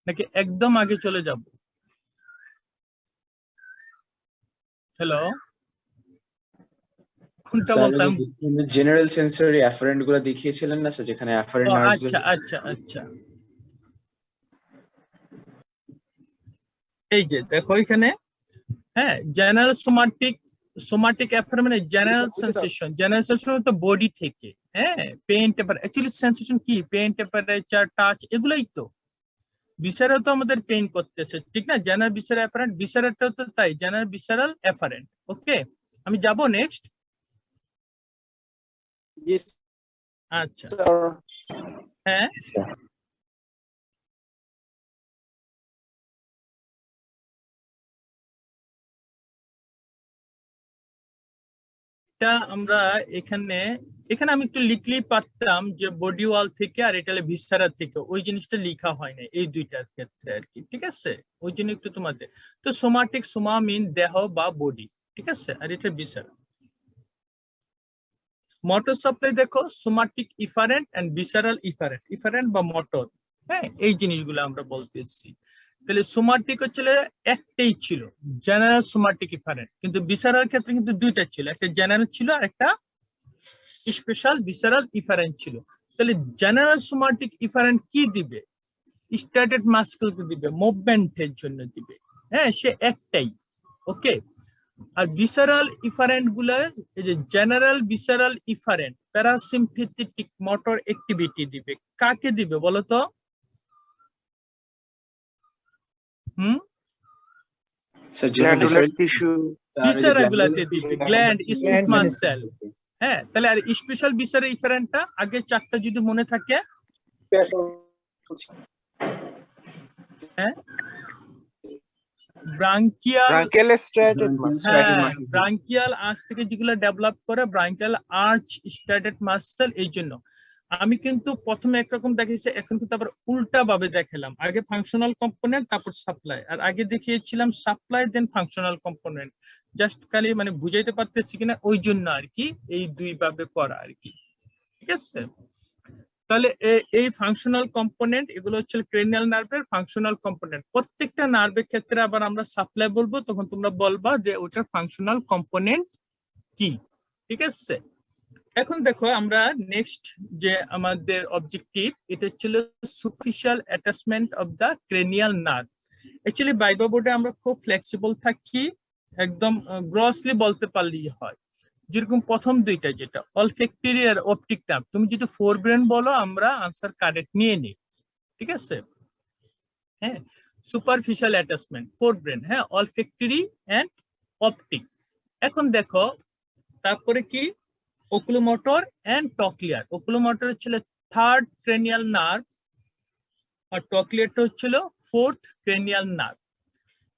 নাকি একদম আগে চলে যাব? হ্যালো, কোনটা বলতাম? জেনারেল সেন্সরি অ্যাফারেন্ট গুলো দেখিয়েছিলেন না স্যার, যেখানে অ্যাফারেন্ট নার্ভস। আচ্ছা আচ্ছা আচ্ছা, এই যে দেখো এখানে, হ্যাঁ, জেনারেল সোমাটিক এফারেন্ট মানে জেনারেল সেন্সেশন। জেনারেল সেন্সেশন তো বডি থেকে। হ্যাঁ, পেইন, টেম্পারেচার, অ্যাকচুয়ালি সেন্সেশন কি? পেইন, টেম্পারেচার, টাচ, এগুলাই তো। ভিসারা তো আমাদের পেইন করতেছে, ঠিক না? জেনারেল ভিসারা এফারেন্ট, ভিসারাটাও তো তাই, জেনারেল ভিসারাল এফারেন্ট। ওকে, আমি যাব নেক্সট। আচ্ছা, হ্যাঁ, এটা আমরা এখানে আমি একটু লিখলেই পারতাম যে বডি ওয়াল থেকে, আর এটা ভিসারা থেকে। ওই জিনিসটা লেখা হয় না এই দুইটার ক্ষেত্রে আর কি। ঠিক আছে, ওই জন্য একটু তোমাদের তো সোমাটিক, সোমা মিন দেহ বা বডি, ঠিক আছে, আর এটা ভিসারা। মোটর সাপ্লাই দেখো, somatic efferent and visceral efferent. Efferent বা মোটর, হ্যাঁ, এই জিনিসগুলো আমরা বলতেছি। তাহলে সোমাটিক হচ্ছে একটাই ছিল, জেনারেল সোমাটিক ইফারেন্ট, কিন্তু ভিসারাল ক্ষেত্রে কিন্তু দুইটা ছিল, একটা জেনারেল ছিল আর একটা স্পেশাল ভিসারাল ইফারেন্ট ছিল। তাহলে জেনারেল সোমাটিক ইফারেন্ট কি দিবে? স্ট্যাটেড মাস্কুলকে দিবে, মুভমেন্টের জন্য দিবে, হ্যাঁ, সে একটাই। ওকে, আর ভিসারাল ইফারেন্ট গুলা, এই যে general visceral efferent parasympathetic motor activity দিবে। কাকে দিবে বলো তো? Glandular tissue. ভিসারা গুলাতে দিবে, গ্ল্যান্ড, স্মুথ মাসেল। হ্যাঁ, তাহলে আর স্পেশাল ভিসারাল ইফারেন্টটা আগে চারটা যদি মনে থাকে, হ্যাঁ, ব্রাঙ্কিয়াল স্ট্রেটেড ব্রাঙ্কিয়াল আর্চ থেকে যেগুলো ডেভেলপ করে ব্রাঙ্কিয়াল আর্চ স্ট্রেটেড মাসেল। এই জন্য আমি কিন্তু প্রথমে একরকম দেখিয়েছি, এখন কিন্তু আবার উল্টা ভাবে দেখালাম, আগে ফাংশনাল কম্পোনেন্ট তারপর সাপ্লাই, আর আগে দেখিয়েছিলাম সাপ্লাই দেন ফাংশনাল কম্পোনেন্ট। জাস্ট খালি মানে বুঝাইতে পারতেছি কিনা ওই জন্য আর কি এই দুই ভাবে করা আর কি, ঠিক আছে? তাহলে এই ফাংশনাল কম্পোনেন্ট এগুলো হচ্ছে ক্রেনিয়াল নার্ভের ফাংশনাল কম্পোনেন্ট। প্রত্যেকটা নার্ভের ক্ষেত্রে আবার আমরা সাপ্লাই বলবো, তখন তোমরা বলবা যে ওটার ফাংশনাল কম্পোনেন্ট কি, ঠিক আছে? এখন দেখো আমরা নেক্সট যে আমাদের অবজেক্টিভ, এটা হচ্ছে superficial attachment of the cranial nerve. Actually viva বোর্ডে আমরা খুব ফ্লেক্সিবল থাকি, একদম গ্রসলি বলতে পারলেই হয়। যেরকম প্রথম দুইটা যেটা অলফ্যাক্টরি আর অপটিক নার্ভ, তুমি যদি ফোর ব্রেন বলো আমরা আনসার কারেক্ট নিয়ে নিই, ঠিক আছে? হ্যাঁ, সুপারফিশিয়াল অ্যাটাচমেন্ট ফোর ব্রেন, হ্যাঁ, অলফ্যাক্টরি এন্ড অপটিক। এখন দেখো তারপরে কি ওকুলোমোটর এন্ড টকলিয়ার। ওকুলোমোটর হচ্ছিল থার্ড ক্রেনিয়াল নার্ভ আর টকলিয়ারটা হচ্ছিল ফোর্থ ক্রেনিয়াল নার্ভ।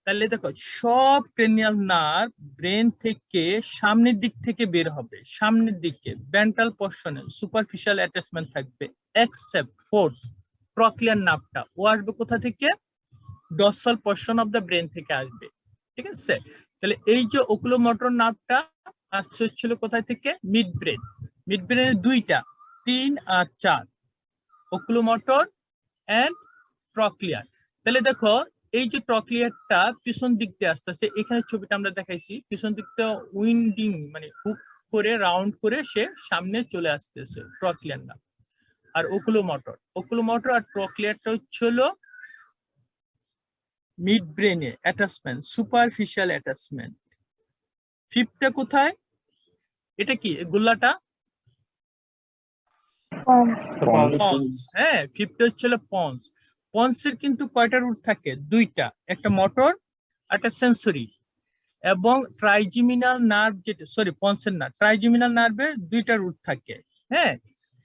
তাহলে দেখো সব ক্রেনিয়াল নার্ভ ব্রেন থেকে সামনের দিক থেকে বের হবে, সামনের দিকে ভেন্ট্রাল পোরশনে সুপারফিশিয়াল অ্যাটাচমেন্ট থাকবে, এক্সেপ্ট ফোর্থ টকলিয়ার নার্ভটা। ও আসবে কোথা থেকে? Dorsal portion of the brain থেকে আসবে, ঠিক আছে? তাহলে এই যে ওকুলোমোটর নার্ভটা আসছে হচ্ছিল কোথায় থেকে? Mid brain. মিড ব্রেনের দুইটা, 3 আর 4, ওকুলোমোটর এন্ড ট্রক্লিয়ার। তাহলে দেখো এই যে ট্রক্লিয়ারটা পিছন দিক দিয়ে আসতেছে, এখানে ছবিটা আমরা দেখাইছি, পিছন দিকটা উইন্ডিং মানে হুক করে রাউন্ড করে সে সামনে চলে আসতেছে ট্রক্লিয়ার না। আর ওকুলোমোটর আর ট্রক্লিয়ারটা হচ্ছিল মিড ব্রেনে অ্যাটাচমেন্ট, সুপারফিশিয়াল অ্যাটাচমেন্ট। ফিফথটা কোথায়? এটা কি গোল্লাটা? পন্স। হ্যাঁ, ফিফথ হচ্ছিল পন্স। পন্সের কিন্তু কয়টা রুট থাকে? দুইটা, একটা মোটর একটা সেন্সরি। এবং ট্রাইজিমিনাল নার্ভ যেটা, সরি পন্সের না, ট্রাইজিমিনাল নার্ভের দুইটা রুট থাকে, হ্যাঁ,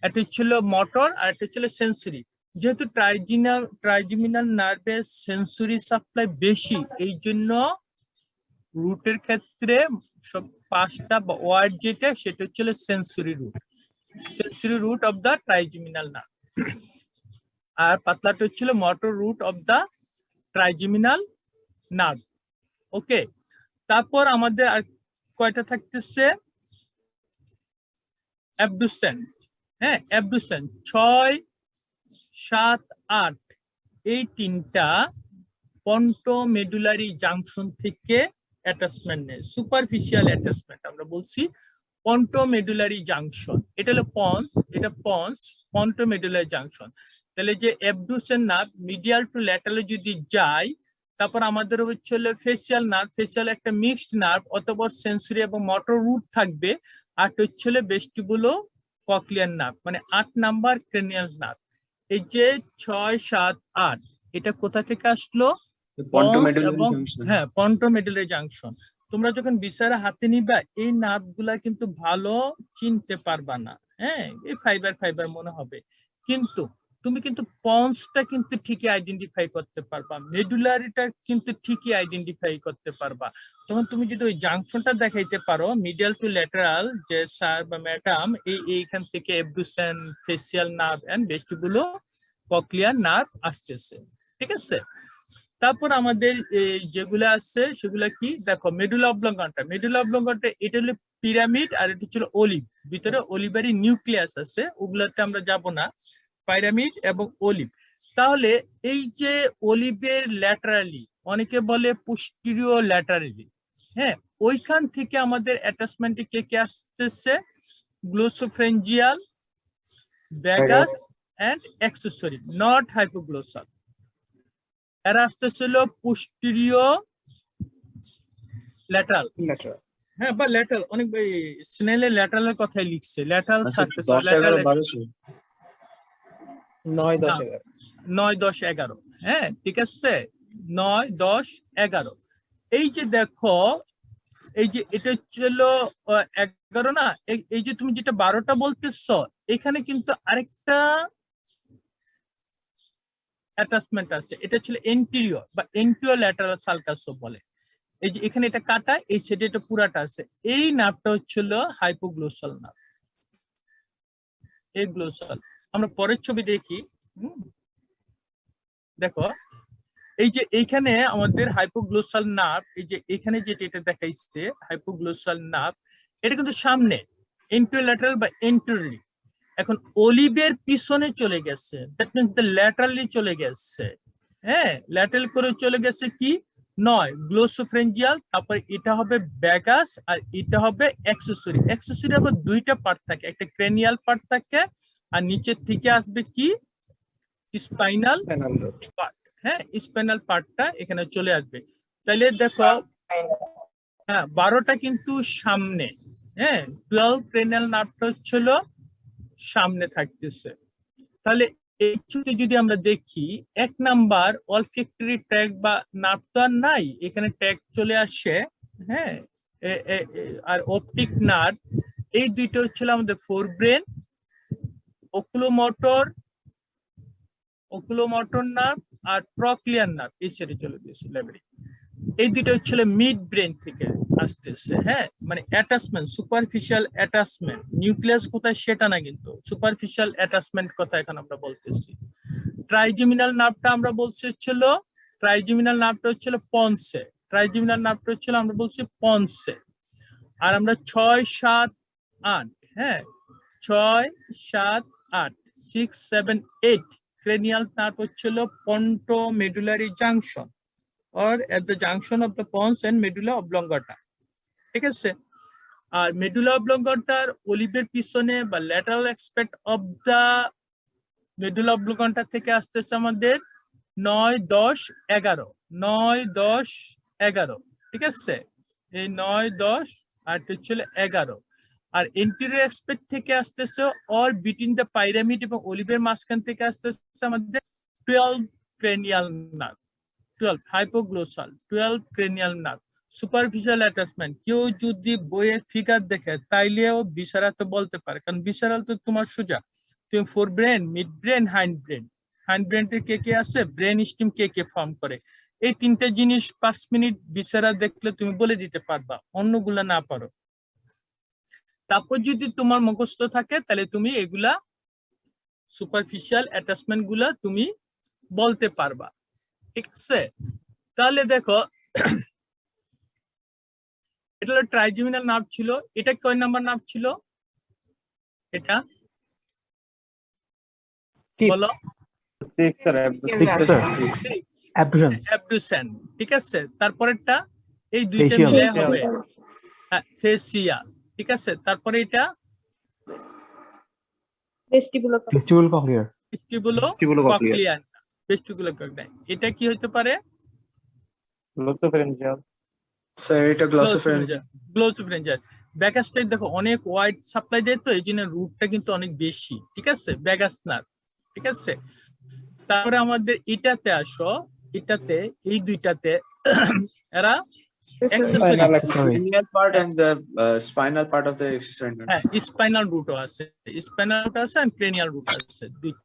একটা হচ্ছিল মোটর আর একটা হচ্ছিল সেন্সরি। যেহেতু ট্রাইজিমিনাল নার্ভের সেন্সরি সাপ্লাই বেশি, এই জন্য রুটের ক্ষেত্রে সব পাঁচটা ওয়ার্ড যেটা সেটা হচ্ছিল sensory root of the trigeminal nerve. আর পাতলাটা হচ্ছিল motor root of the trigeminal nerve. Okay, তারপর আমাদের আর কয়টা থাকতেছে? অ্যাবডুসেন্ট। হ্যাঁ, অ্যাবডুসেন্ট 6, 7, 8 এই তিনটা পন্টোমেডুলারি জাংশন থেকে অ্যাটাচমেন্ট নেয়, সুপারফিশিয়াল অ্যাটাচমেন্ট আমরা বলছি পন্টোমেডুলারি জাংশন। এটা হলো পন্স, এটা পন্স, পন্টোমেডুলারি জাংশন। তাহলে যে অ্যাবডুসেন নার্ভ মিডিয়াল টু ল্যাটারালে যদি যায়, তারপর আমাদের হচ্ছে ফেসিয়াল নার্ভ, ফেসিয়াল একটা মিক্সড নার্ভ, অথবা সেন্সরি এবং মোটর রুট থাকবে। আর হচ্ছে ভেস্টিবুলো কক্লিয়ার নার্ভ, মানে 8 নাম্বার ক্রেনিয়াল নার্ভ। এই যে 6, 7, 8 এটা কোথা থেকে আসলো? হ্যাঁ, পন্টোমেডুলারি জাংশন। তোমরা যখন বিচারে হাতে নিবা এই নার্ভ গুলা কিন্তু ভালো চিনতে পারবা না, হ্যাঁ, এই ফাইবার মনে হবে, কিন্তু তুমি কিন্তু পন্সটা কিন্তু ঠিকই আইডেন্টিফাই করতে পারবা, মেডুলারিটা কিন্তু ঠিকই আইডেন্টিফাই করতে পারবা। তখন তুমি যদি ওই জাংশনটা দেখাইতে পারো মিডিয়াল টু ল্যাটারাল, যে স্যার বা ম্যাডাম এইখান থেকে abducens, facial nerve and vestibulocochlear nerve আসতেছে, ঠিক আছে? তারপর আমাদের যেগুলো আছে সেগুলা কি দেখো? মেডুলা অবলঙ্গনটা এটা হলো পিরামিড আর এটা হচ্ছে অলিভ, ভিতরে অলিভারি নিউক্লিয়াস আছে, ওগুলাতে আমরা যাব না। পিরামিড এবং অলিভ, তাহলে এই যে অলিভের ল্যাটারালি, অনেকে বলে পোস্টেরিয়র ল্যাটারালি, হ্যাঁ, ওইখান থেকে আমাদের অ্যাটাচমেন্টে কে কে আসতেছে? Glossopharyngeal, vagus and accessory, not hypoglossal. এরা আসতেছিল পোস্টেরিয়র ল্যাটারাল, হ্যাঁ, বা ল্যাটারাল। অনেক স্নেলের ল্যাটারালের কথাই লিখছে, ল্যাটারাল সারফেস, 9, 10, 11 9, 10, 11, হ্যাঁ, ঠিক আছে, 9, 10, 11। এই যে দেখো, এই যে এটা ছিল 11 না, এই যে তুমি যেটা 12টা বলতেছ, এখানে কিন্তু আরেকটা অ্যাটাচমেন্ট আছে, এটা ছিল এন্টেরিয়র বা এন্টিরিয়র ল্যাটারাল সালকাস বলে। এই যে এখানে এটা কাটা, এই সাইডে এটা পুরাটা আছে, এই নার্ভটা হচ্ছিল হাইপোগ্লোসাল নার্ভ, এই গ্লোসাল। আমরা পরের ছবি দেখি, দেখো এই যে এইখানে আমাদের হাইপোগ্লোসাল নার্ভ, এই যে এখানে যেটা এটা দেখাইছে হাইপোগ্লোসাল নার্ভ, এটা কিন্তু সামনে এন্টোল্যাটারাল বা এন্টোরিলি। এখন অলিভের পিছনে চলে গেছে, দ্যাট মিন্স দ্য ল্যাটারালি চলে গেছে, হ্যাঁ, ল্যাটারাল করে চলে গেছে কি 9 গ্লোসোফ্রেঞ্জিয়াল, তারপর এটা হবে ভ্যাগাস আর এটা হবে অ্যাক্সেসরি। অ্যাক্সেসরি আবার দুইটা পার্ট থাকে, একটা ক্রেনিয়াল পার্ট থাকে আর নিচের থেকে আসবে কি স্পাইনাল পার্ট, হ্যাঁ, স্পাইনাল পার্টটা এখানে চলে আসবে। তাহলে দেখো, হ্যাঁ, 12টা কিন্তু সামনে, হ্যাঁ, 12 ক্রেনিয়াল নার্ভটা হচ্ছিল সামনে থাকতেছে। তাহলে এই ছবিতে যদি আমরা দেখি, 1 নাম্বার অলফ্যাক্টরি ট্র্যাক বা নার্ভ তো আর নাই, এখানে ট্র্যাক চলে আসে, হ্যাঁ, আর অপটিক নার্ভ, এই দুইটা হচ্ছিল আমাদের ফোরব্রেন, ওকুলোমোটর নার্ভ আর প্রক্লিয়ার নার্ভ, এই সাইডে চলে গেছে লেভেলে। এই দুইটা হচ্ছিল মিড ব্রেন থেকে আসতেছে, হ্যাঁ, মানে অ্যাটাচমেন্ট, সুপারফিশিয়াল অ্যাটাচমেন্ট। নিউক্লিয়াস কোথায় সেটা না, কিন্তু সুপারফিশিয়াল অ্যাটাচমেন্ট কথা এখন আমরা বলতেছি। ট্রাইজেমিনাল নার্ভটা আমরা বলছি হচ্ছিল, ট্রাইজেমিনাল নার্ভটা হচ্ছিল পন্সে, ট্রাইজেমিনাল নার্ভটা হচ্ছিল আমরা বলছি পন্সে। আর আমরা 6, 7, 8, হ্যাঁ, 6, 7, 8, 6, 7, 8 cranial nerve হচ্ছিল pontomedullary junction or at the junction of the pons and medulla oblongata, ঠিক আছে। আর medulla oblongataর অলিভের পিছনে বা lateral aspect of the medulla oblongata থেকে আসতেছে আমাদের 9, 10, 11, 9, 10, 11, ঠিক আছে, এই 9, 10 আর হচ্ছিল 11। আর এন্টেরিয়র অ্যাসপেক্ট থেকে আসতেছে অর বিটুইন দ্য পাইরামিড এবং অলিভের মাঝখান থেকে আসতেছে আমাদের 12 cranial nerve, 12 hypoglossal, 12 cranial nerve. Superficial attachment, কেউ যদি বইয়ের ফিগার দেখে তাইলেও ভিসারাল তো বলতে পারে, কারণ ভিসারাল তো তোমার সোজা, তুমি four brain, mid brain, hind brain, hind ব্রেনের কে কে আছে, ব্রেন স্টিম কে কে ফর্ম করে, এই 3টা জিনিস 5 মিনিট ভিসারা দেখলে তুমি বলে দিতে পারবা, অন্যগুলা না পারো। তারপর যদি তোমার মুখস্থ থাকে তাহলে তুমি এগুলা সুপারফিশিয়াল অ্যাটাচমেন্ট গুলা তুমি বলতে পারবা, ঠিক আছে। তাহলে দেখো, এটা হলো ট্রাইজেমিনাল নার্ভ ছিল, এটা কয় নাম্বার নার্ভ ছিল? এটা বলো। 6 স্যার, অ্যাবডুসেন, ঠিক আছে। তারপরেরটা এই দুইটা মিলে হবে ফেসিয়া, ঠিক আছে। তারপরে এটা ভেস্টিবুলোকক্লিয়ার, এটা কি হতে পারে? গ্লোসোফ্রেঞ্জিয়াল স্যার, এটা গ্লোসোফ্রেঞ্জিয়াল। গ্লোসোফ্রেঞ্জিয়াল। ব্যাগাসটাই দেখো অনেক ওয়াইড সাপ্লাই দেয়, তো এই জন্য রুটটা কিন্তু অনেক বেশি, ঠিক আছে, ব্যাগাস নার্ভ, ঠিক আছে। তারপরে আমাদের এটাতে আসো, এটাতে এই দুইটাতে এরা Cranial part and the spinal part of the accessory nerve. হ্যাঁ, স্পাইনাল রুটও আছে, স্পাইনাল রুট আছে আর ক্রেনিয়াল রুট আছে দুইটা।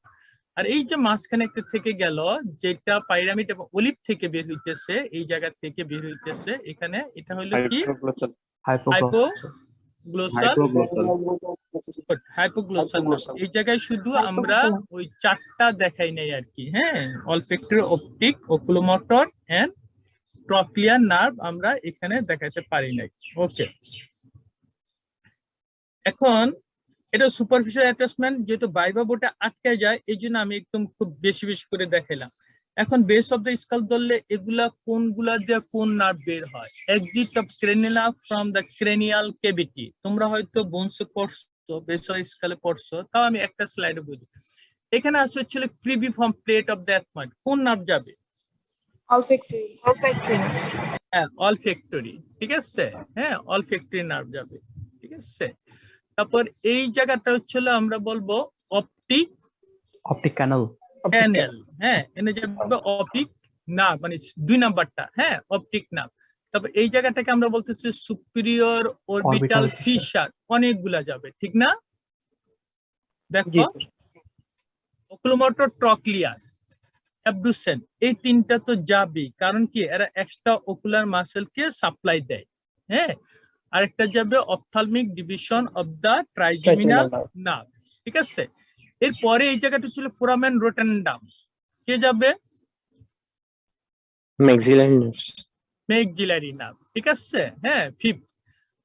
আর এই যে মাঝখানে একটা থেকে গেল, যেটা পাইরামিড এবং অলিভ থেকে বের হইতেছে, এই জায়গা থেকে বের হইতেছে, এখানে এটা হলো কি হাইপোগ্লোসাল। এই জায়গায় শুধু আমরা ওই 4টা দেখাই নাই আর কি, হ্যাঁ, অলফ্যাক্টরি, অপটিক, ওকুলোমোটর এন্ড প্রক্লিয়ার নার্ভ আমরা এখানে দেখাতে পারি নাই। ওকে, এখন এটা সুপারফিশিয়াল অ্যাটাচমেন্ট, যেহেতু ভাইবা বোর্ডে আটকে যায় এই জন্য আমি একদম খুব বেশি বেশি করে দেখাইলাম। এখন বেস অফ দ্য স্কাল ধরলে এগুলা কোনগুলা দিয়ে কোন নার্ভ বের হয়? Exit of crania from the cranial cavity. তোমরা হয়তো বোনসে পড়ছো, বেস অফ স্কালে পড়ছো, তাও আমি একটা স্লাইডে বলি। এখানে আছে হচ্ছে ক্রিবিফর্ম প্লেট অফ দ্য অ্যাথময়েড, কোন নার্ভ যাবে? olfactory হ্যাঁ, অলফ্যাক্টরি, ঠিক আছে, হ্যাঁ অলফ্যাক্টরি নার্ভ যাবে, ঠিক আছে। তারপর এই জায়গাটা হচ্ছে আমরা বলবো অপটিক অপটিক ক্যানেল। ক্যানেল, হ্যাঁ এনে যাবে অপটিক নার্ভ, মানে 2 নাম্বারটা, হ্যাঁ অপটিক নার্ভ। তারপর এই জায়গাটাকে আমরা বলতেছি সুপিরিয়র অরবিটাল ফিশার, অনেকগুলা যাবে, ঠিক না? দেখো ওকুলোমোটর ট্রক্লিয়ার অ্যাবডুসেন, এই তিনটা তো যাবেই, কারণ কি এরা এক্সট্রা ওকুলার মাসেলকে সাপ্লাই দেয়, হ্যাঁ। আরেকটা যাবে ophthalmic division of the trigeminal nerve, ঠিক আছে। এরপরে এই জায়গাটা ছিল ফোরামেন রোটেন্ডাম, কে যাবে? ম্যাক্সিলারি নার্ভ, ঠিক আছে, হ্যাঁ ফিফথ।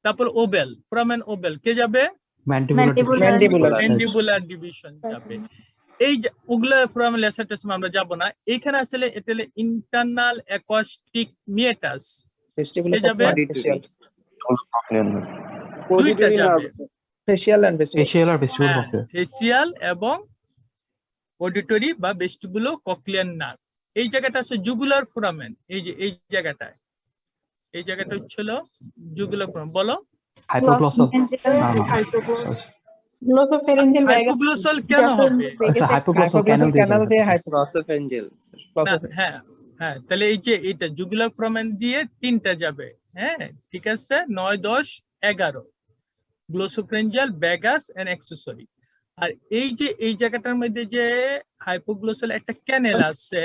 তারপর ওবেল, ফোরামেন ওবেল, কে যাবে? ম্যান্ডিবুলার ডিভিশন যাবে। এই ওগুলা ফোরামেন ল্যাসাটাস আমরা যাব না। এইখানে আসলে এটা হলো ইন্টারনাল অ্যাকোস্টিক মিয়েটাস, কে যাবে? দুইটা যাবে, ফেশিয়াল আর ফেসিয়াল এবং অডিটরি বা ভেস্টিবুলো কক্লিয়ার নার্ভ। এই জায়গাটা আছে জুগুলার ফোরামেন, এই যে এই জায়গাটায়, এই জায়গাটা হচ্ছিল জুগুলার ফোরামেন। বলো হাইপোগ্লোসাল কেন হবে? হ্যাঁ হ্যাঁ, তাহলে এই যে এটা জুগুলার ফোরামেন দিয়ে 3টা যাবে, হ্যাঁ ঠিক আছে, 9, 10, 11 গ্লোসোফ্রেঞ্জিয়াল, ভ্যাগাস এন্ড অ্যাক্সেসরি। আর এই যে এই জায়গাটার মধ্যে যে হাইপোগ্লোসাল একটা ক্যানেল আছে,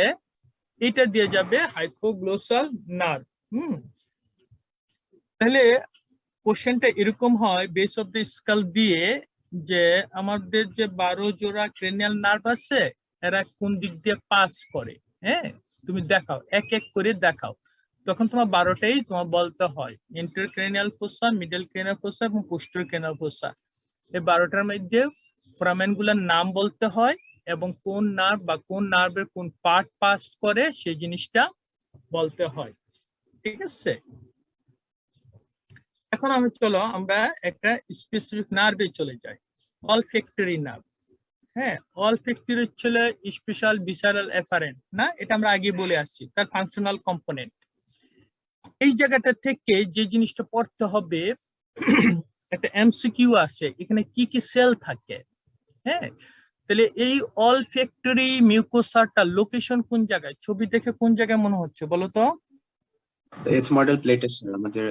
এটা দিয়ে যাবে হাইপোগ্লোসাল নার্ভ। তাহলে কোশ্চেনটা এরকম হয় বেস অফ দ্য স্কাল দিয়ে, যে আমাদের যে 12 জোড়া ক্রেনিয়াল নার্ভ আছে এরা কোন দিক দিয়ে পাস করে, হ্যাঁ তুমি দেখাও, এক এক করে দেখাও, তখন তোমার 12টাই তোমার বলতে হয়। এন্টেরিয়র ক্রেনিয়াল ফোসা, মিডল ক্রেনিয়াল ফোসা এবং পোস্টেরিয়র ক্রেনিয়াল ফোসা, এই 12টার মধ্যে ফোরামেন গুলার নাম বলতে হয় এবং কোন নার্ভ বা কোন নার্ভের কোন পার্ট পাস করে সেই জিনিসটা বলতে হয়, ঠিক আছে। এখন চলো আমরা একটা স্পেসিফিক নার্ভে চলে যাই, অলফ্যাক্টরি নার্ভ। হ্যাঁ, অলফ্যাক্টরি হচ্ছে স্পেশাল ভিসারাল এফারেন্ট না, এটা আমরা আগে বলে আসছি, তার ফাংশনাল কম্পোনেন্ট। এই জায়গাটা থেকে যে জিনিসটা পড়তে হবে, একটা এমসিকিউ আসে, এখানে কি কি সেল থাকে, হ্যাঁ। তাহলে এই অলফ্যাক্টরি মিউকোসাটা লোকেশন কোন জায়গায়? ছবি দেখে কোন জায়গায় মনে হচ্ছে বলো তো? It's model plate is আমাদের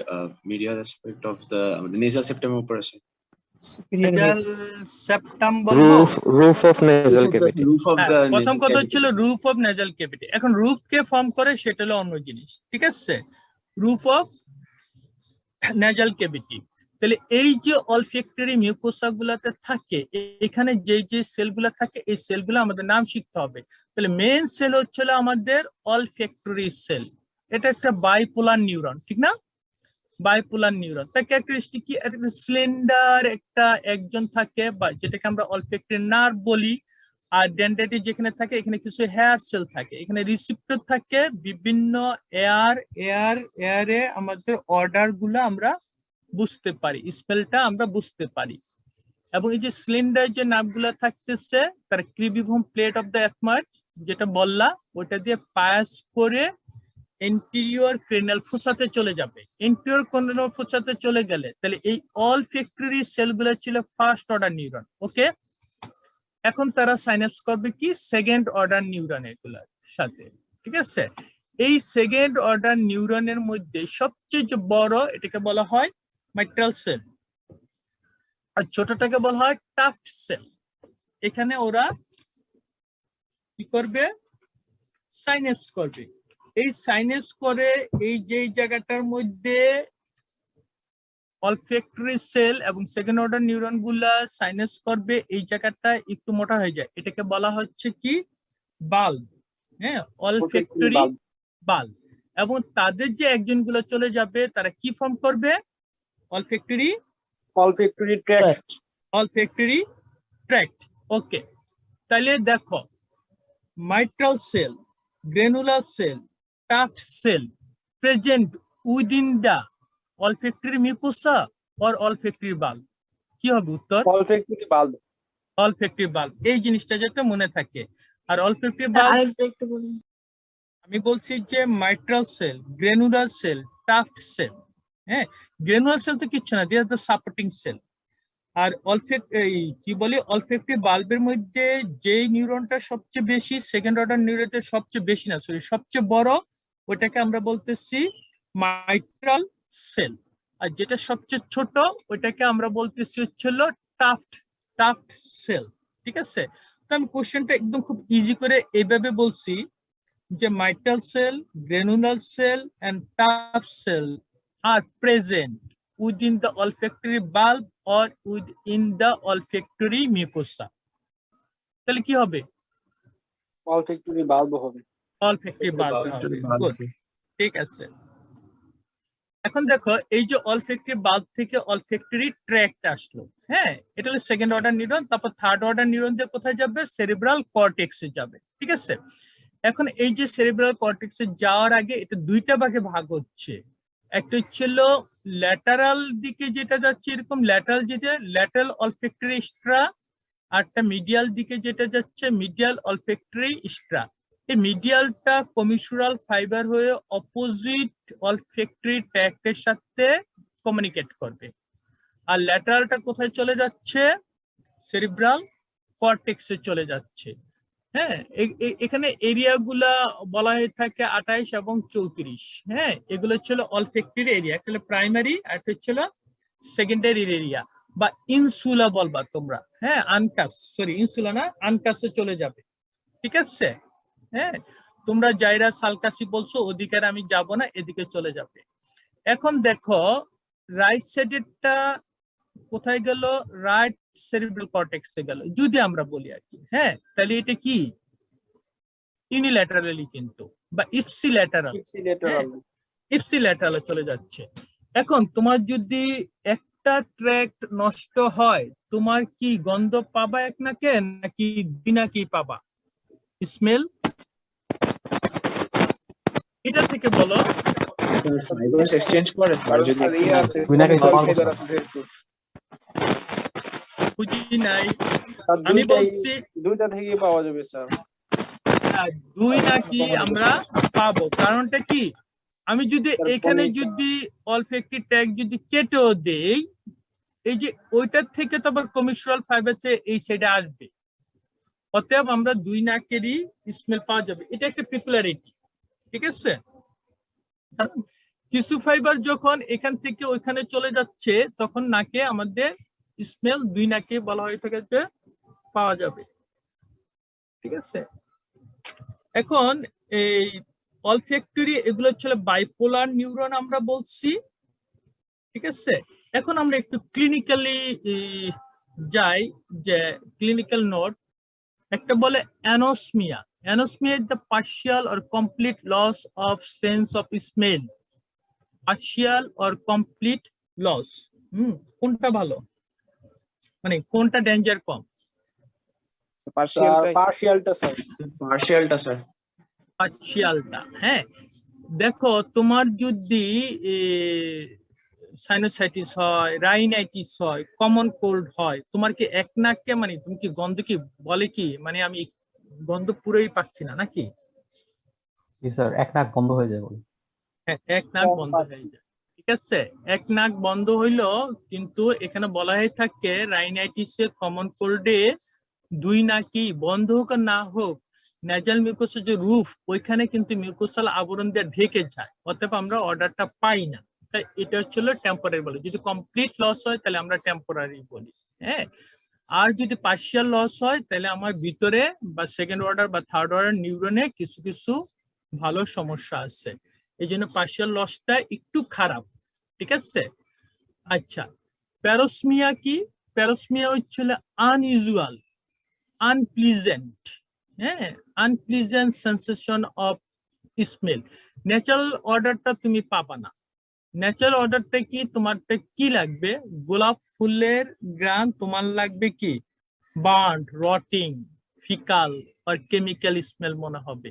medial aspect of the nasal septum উপর আছে। nasal septum roof of nasal cavity, প্রথম কথা হচ্ছিল রুফ অফ নেজাল ক্যাভিটি। এখন রুফ কে ফর্ম করে সেটা হলো অন্য জিনিস, ঠিক আছে, রুফ অফ নেজাল ক্যাভিটি। তাহলে এই যে অলফ্যাক্টরি মিউকোসা গুলাতে থাকে, এখানে যে যে সেলগুলা থাকে এই সেলগুলো আমাদের নাম শিখতে হবে। তাহলে মেইন সেল হচ্ছে আমাদের অলফ্যাক্টরি সেল, এটা একটা বাইপোলার নিউরন, ঠিক না? বাইপোলার নিউরন তার ক্যারেক্টারিস্টিক কি? একটা স্লেন্ডার একটা একজন থাকে, বা যেটাকে আমরা অলফ্যাক্টরি নার্ভ বলি। আর ডেন্ড্রাইটিস যেখানে থাকে এখানে কিছু হেয়ার সেল থাকে, এখানে রিসিপ্টর থাকে, বিভিন্ন এয়ারে আমাদের অর্ডার গুলো আমরা বুঝতে পারি, স্পেলটা আমরা বুঝতে পারি। এবং এই যে সিলিন্ডার যে নার্ভগুলো থাকতেছে তার ক্রিবিফর্ম প্লেট অফ দ্য অ্যাথময়েড যেটা বললা, ওটা দিয়ে পাস করে এন্টেরিয়র ক্রেনিয়াল ফোসাতে চলে যাবে। এন্টেরিয়র ক্রেনিয়াল ফোসাতে চলে গেলে তাহলে এই অলফ্যাক্টরি সেলগুলো ছিল ফার্স্ট অর্ডার নিউরন, ওকে। এখন তারা সাইন্যাপস করবে কি সেকেন্ড অর্ডার নিউরনের গুলার সাথে, ঠিক আছে। এই সেকেন্ড অর্ডার নিউরনের মধ্যে সবচেয়ে যে বড় এটাকে বলা হয় মাইট্রাল সেল, আর ছোটটাকে বলা হয় টাফট সেল। এখানে ওরা কি করবে? সাইন্যাপস করবে। এই সাইন্যাপস করে এই যে জায়গাটার মধ্যে অলফ্যাক্টরি সেল এবং সেকেন্ড অর্ডার নিউরন গুলা সাইন্যাপস করবে, এই জায়গাটা একটু মোটা হয়ে যায়, এটাকে বলা হচ্ছে কি বাল্ব, হ্যাঁ অলফ্যাক্টরি বাল্ব। এবং তাদের যে একজন গুলো চলে যাবে তারা কি ফর্ম করবে? Olfactory olfactory tract. ওকে, তাহলে দেখো mitral cell, granular cell, tuft cell present within the olfactory mucosa or olfactory bulb. কি হবে উত্তর? Olfactory bulb. olfactory bulb, এই জিনিসটা যাতে মনে থাকে। আর olfactory bulb আরেকটা একটু বলুন। আমি বলছি যে mitral cell, granular cell, tuft cell, হ্যাঁ granular cell তো কিছু না, they are the supporting cell। আর কি বলি olfactory বাল্বের মধ্যে যেই নিউরনটা সবচেয়ে বেশি, সেকেন্ড অর্ডার নিউরনের সবচেয়ে বেশি না সরি সবচেয়ে বড়, ওটাকে আমরা বলতেছি mitral cell। আর যেটা সবচেয়ে ছোট ওটাকে আমরা বলতেছি হচ্ছিল টাফট সেল। ঠিক আছে, তো আমি কোশ্চেনটা একদম খুব ইজি করে এইভাবে বলছি যে mitral cell, granular cell and tuft cell are present within the olfactory bulb or within the olfactory mucosa। তাহলে কি হবে? Olfactory bulb হবে। olfactory bulb হবে। Good, ঠিক আছে। এখন দেখো এই যে olfactory bulb থেকে olfactory tract আসলো, হ্যাঁ এটা হলো সেকেন্ড অর্ডার নিউরন, তারপর থার্ড অর্ডার নিউরন দিয়ে কোথায় যাবে? সেরিব্রাল কর্টেক্সে যাবে। ঠিক আছে, এখন এই যে সেরিব্রাল কর্টেক্সে যাওয়ার আগে এটা দুইটা ভাগে ভাগ হচ্ছে। একটা হচ্ছিল ল্যাটারাল দিকে যেটা যাচ্ছে এরকম ল্যাটারাল, যেটা ল্যাটারাল অলফ্যাক্টরি স্ট্রা, আর একটা মিডিয়াল দিকে যেটা যাচ্ছে মিডিয়াল অলফ্যাক্টরি স্ট্রা। এই মিডিয়ালটা কমিশনাল ফাইবার হয়ে অপোজিট অলফ্যাক্টরি ট্র্যাক্টের সাথে কমিউনিকেট করবে। আর ল্যাটারালটা কোথায় চলে যাচ্ছে? সেরিব্রাল কর্টেক্সে চলে যাচ্ছে। হ্যাঁ এখানে এরিয়াগুলা বলা হয়ে থাকে 28 এবং 34। হ্যাঁ এগুলো ছিল অলফ্যাক্টরি এরিয়া, একটা হলো প্রাইমারি আর একটা ছিল সেকেন্ডারি এরিয়া বা ইনসুলা বলবা তোমরা। হ্যাঁ আনকাস, সরি ইনসুলা না, আনকাসে চলে যাবে। ঠিক আছে, হ্যাঁ তোমরা জাইরা সালকাসি বলছো, ওদিকে আমি যাব না, এদিকে চলে যাবে। এখন দেখো রাইট সাইডেরটা কোথায় গেল? রাইট সেরিব্রাল কর্টেক্সে গেল যদি আমরা বলি আর কি। হ্যাঁ তাহলে এটা কি ইউনিল্যাটারালি কিন্তু বা ইপসিল্যাটারালে চলে যাচ্ছে। এখন তোমার যদি একটা ট্র্যাক্ট নষ্ট হয় তোমার কি গন্ধ পাবা এক নাকে নাকি দুই নাকি পাবা? স্মেল, এটা থেকে বলো। ফাইবারস এক্সচেঞ্জ করে যদি দুই নাকি বুঝি নাই, আমি বলছি দুইটা থেকে পাওয়া যাবে স্যার। দুই নাকি আমরা পাবো, কারণটা কি? আমি যদি এখানে যদি অলফ্যাক্টরি ট্র্যাক্ট যদি কেটেও দেই, এই যে ওইটার থেকে তো আবার কমিশনাল ফাইবার এই সাইডে আসবে, অতএব আমরা দুই নাকেরই স্মেল পাওয়া যাবে। এটা একটা পপুলারিটি। ঠিক আছে, কিছু ফাইবার যখন এখান থেকে ওইখানে চলে যাচ্ছে তখন নাকে আমাদের স্মেল দুই নাকে বলা হয়ে থাকে যে পাওয়া যাবে। ঠিক আছে, এখন এই অলফ্যাক্টরি এগুলো ছিল বাইপোলার নিউরন আমরা বলছি। ঠিক আছে, এখন আমরা একটু ক্লিনিক্যালি যাই, যে ক্লিনিক্যাল নোট একটা বলে anosmia. Anosmia is the partial or complete loss of sense of smell. Partial or complete loss, কোনটা ভালো, মানে কোনটা ডেঞ্জার কম? পার্শিয়ালটা স্যার। পার্শিয়ালটা, হ্যাঁ দেখো তোমার যদি সাইনোসাইটিস হয়, রাইনাইটিস হয়, কমন কোল্ড হয়, তোমার কি এক নাককে মানে তুমি কি গন্ধ কি বলে কি মানে আমি গন্ধ পুরোই পাচ্ছি না নাকি? স্যার এক নাক বন্ধ হয়ে যায় বলে। হ্যাঁ এক নাক বন্ধ হয়ে যায়। ঠিক আছে, এক নাক বন্ধ হইলো, কিন্তু এখানে বলা হয়ে থাকে রাইনাইটিসে কমন কোল্ডে দুই নাকি বন্ধ হোক আর না হোক নেজাল মিউকোসাল যে রুফ ওইখানে কিন্তু মিউকোসাল আবরণ দিয়ে ঢেকে যায়, অতএব আমরা অর্ডারটা পাই না। তাই এটা হচ্ছিল টেম্পোরারি বলে। যদি কমপ্লিট লস হয় তাহলে আমরা টেম্পোরারি বলি। হ্যাঁ, আর যদি পার্শিয়াল লস হয় তাহলে আমার ভিতরে বা সেকেন্ড অর্ডার বা থার্ড অর্ডার নিউরনে কিছু কিছু ভালো সমস্যা আছে, এই জন্য পার্শিয়াল লসটা একটু খারাপ। ঠিক আছে, আচ্ছা প্যারোসমিয়া কি? প্যারোসমিয়া হচ্ছিল আনইউজুয়াল, আনপ্লিজেন্ট, হ্যাঁ unpleasant sensation of smell. Natural অর্ডারটা তুমি পাবা না, ন্যাচারাল অর্ডারটা কি, তোমারটা কি লাগবে? গোলাপ ফুলের গ্রান তোমার লাগবে কি? বার্ন্ট, রটিং, ফিকাল আর কেমিক্যাল স্মেল মনে হবে।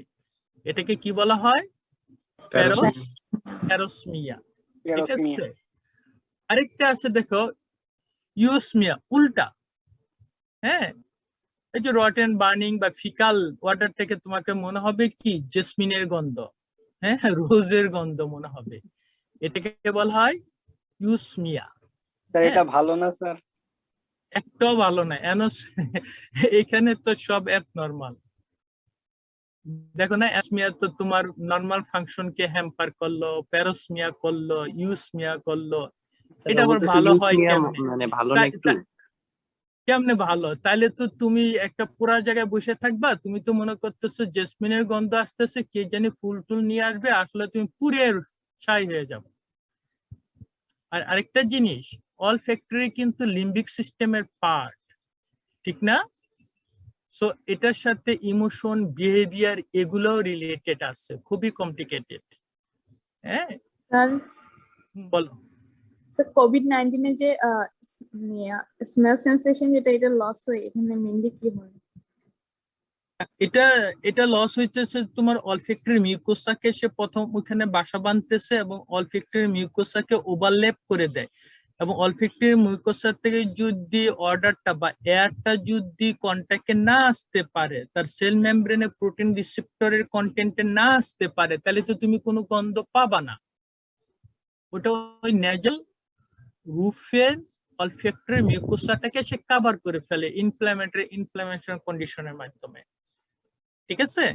এটাকে কি বলা হয়? প্যারোসমিয়া। ঠিক Parosmia. আছে, আরেকটা আছে দেখো ইউসমিয়া, উল্টা। হ্যাঁ, এই যে রটেন, বার্নিং বা ফিকাল ওয়াটার থেকে তোমাকে মনে হবে কি? জেসমিনের গন্ধ, হ্যাঁ, রোজের গন্ধ মনে হবে। এটাকে বলা হয় ইউসমিয়া। স্যার এটা ভালো না স্যার? একটাও ভালো না। এখানে তো সব অ্যাপ নরমাল। দেখো না, অ্যাসমিয়া তো তোমার নরমাল ফাংশনকে হ্যাম্পার করলো, প্যারোসমিয়া করলো, ইউসমিয়া করলো। এটা আবার ভালো হয় কেমনে? মানে ভালো না তাই- একটু? তাই- কেমনে ভালো? তাইলে তো তুমি একটা পুরা জায়গায় বসে থাকবা, তুমি তো মনে করতেছো জেসমিনের গন্ধ আসতেছে, কে জানি ফুল টুল নিয়ে আসবে, আসলে তুমি পুরে ছাই হয়ে যাবে। আর আরেকটা জিনিস, অল ফ্যাক্টরি কিন্তু লিম্বিক সিস্টেমের পার্ট, ঠিক না? সো এটার সাথে ইমোশন, বিহেভিয়ার এগুলোও রিলেটেড আছে, খুবই কমপ্লিকেটেড। হ্যাঁ, স্যার বলো। স্যার কোভিড-19 এ যে স্মেল সেন্সেশন যেটা এটা লস হয়, এখানে মেইনলি কি হয়? এটা এটা লস হইতেছে তোমার অলফ্যাক্টরি মিউকোসাকে, সে প্রথম ওখানে বাসা বাঁধতেছে এবং অলফ্যাক্টরি মিউকোসাকে ওভারল্যাপ করে দেয়, এবং অলফ্যাক্টরি মিউকোসা থেকে যদি অর্ডারটা বা এয়ারটা যদি কন্ট্যাক্টে না আসতে পারে, তার সেল মেমব্রেনে প্রোটিন রিসেপ্টরের কন্টেন্টে না আসতে পারে, তাহলে তো তুমি কোনো গন্ধ পাবা না। ওটা ওই নেজাল রুফের অলফ্যাক্টরি মিউকোসাটাকে সে কভার করে ফেলে ইনফ্লামেশন কন্ডিশনের মাধ্যমে। ঠিক আছে,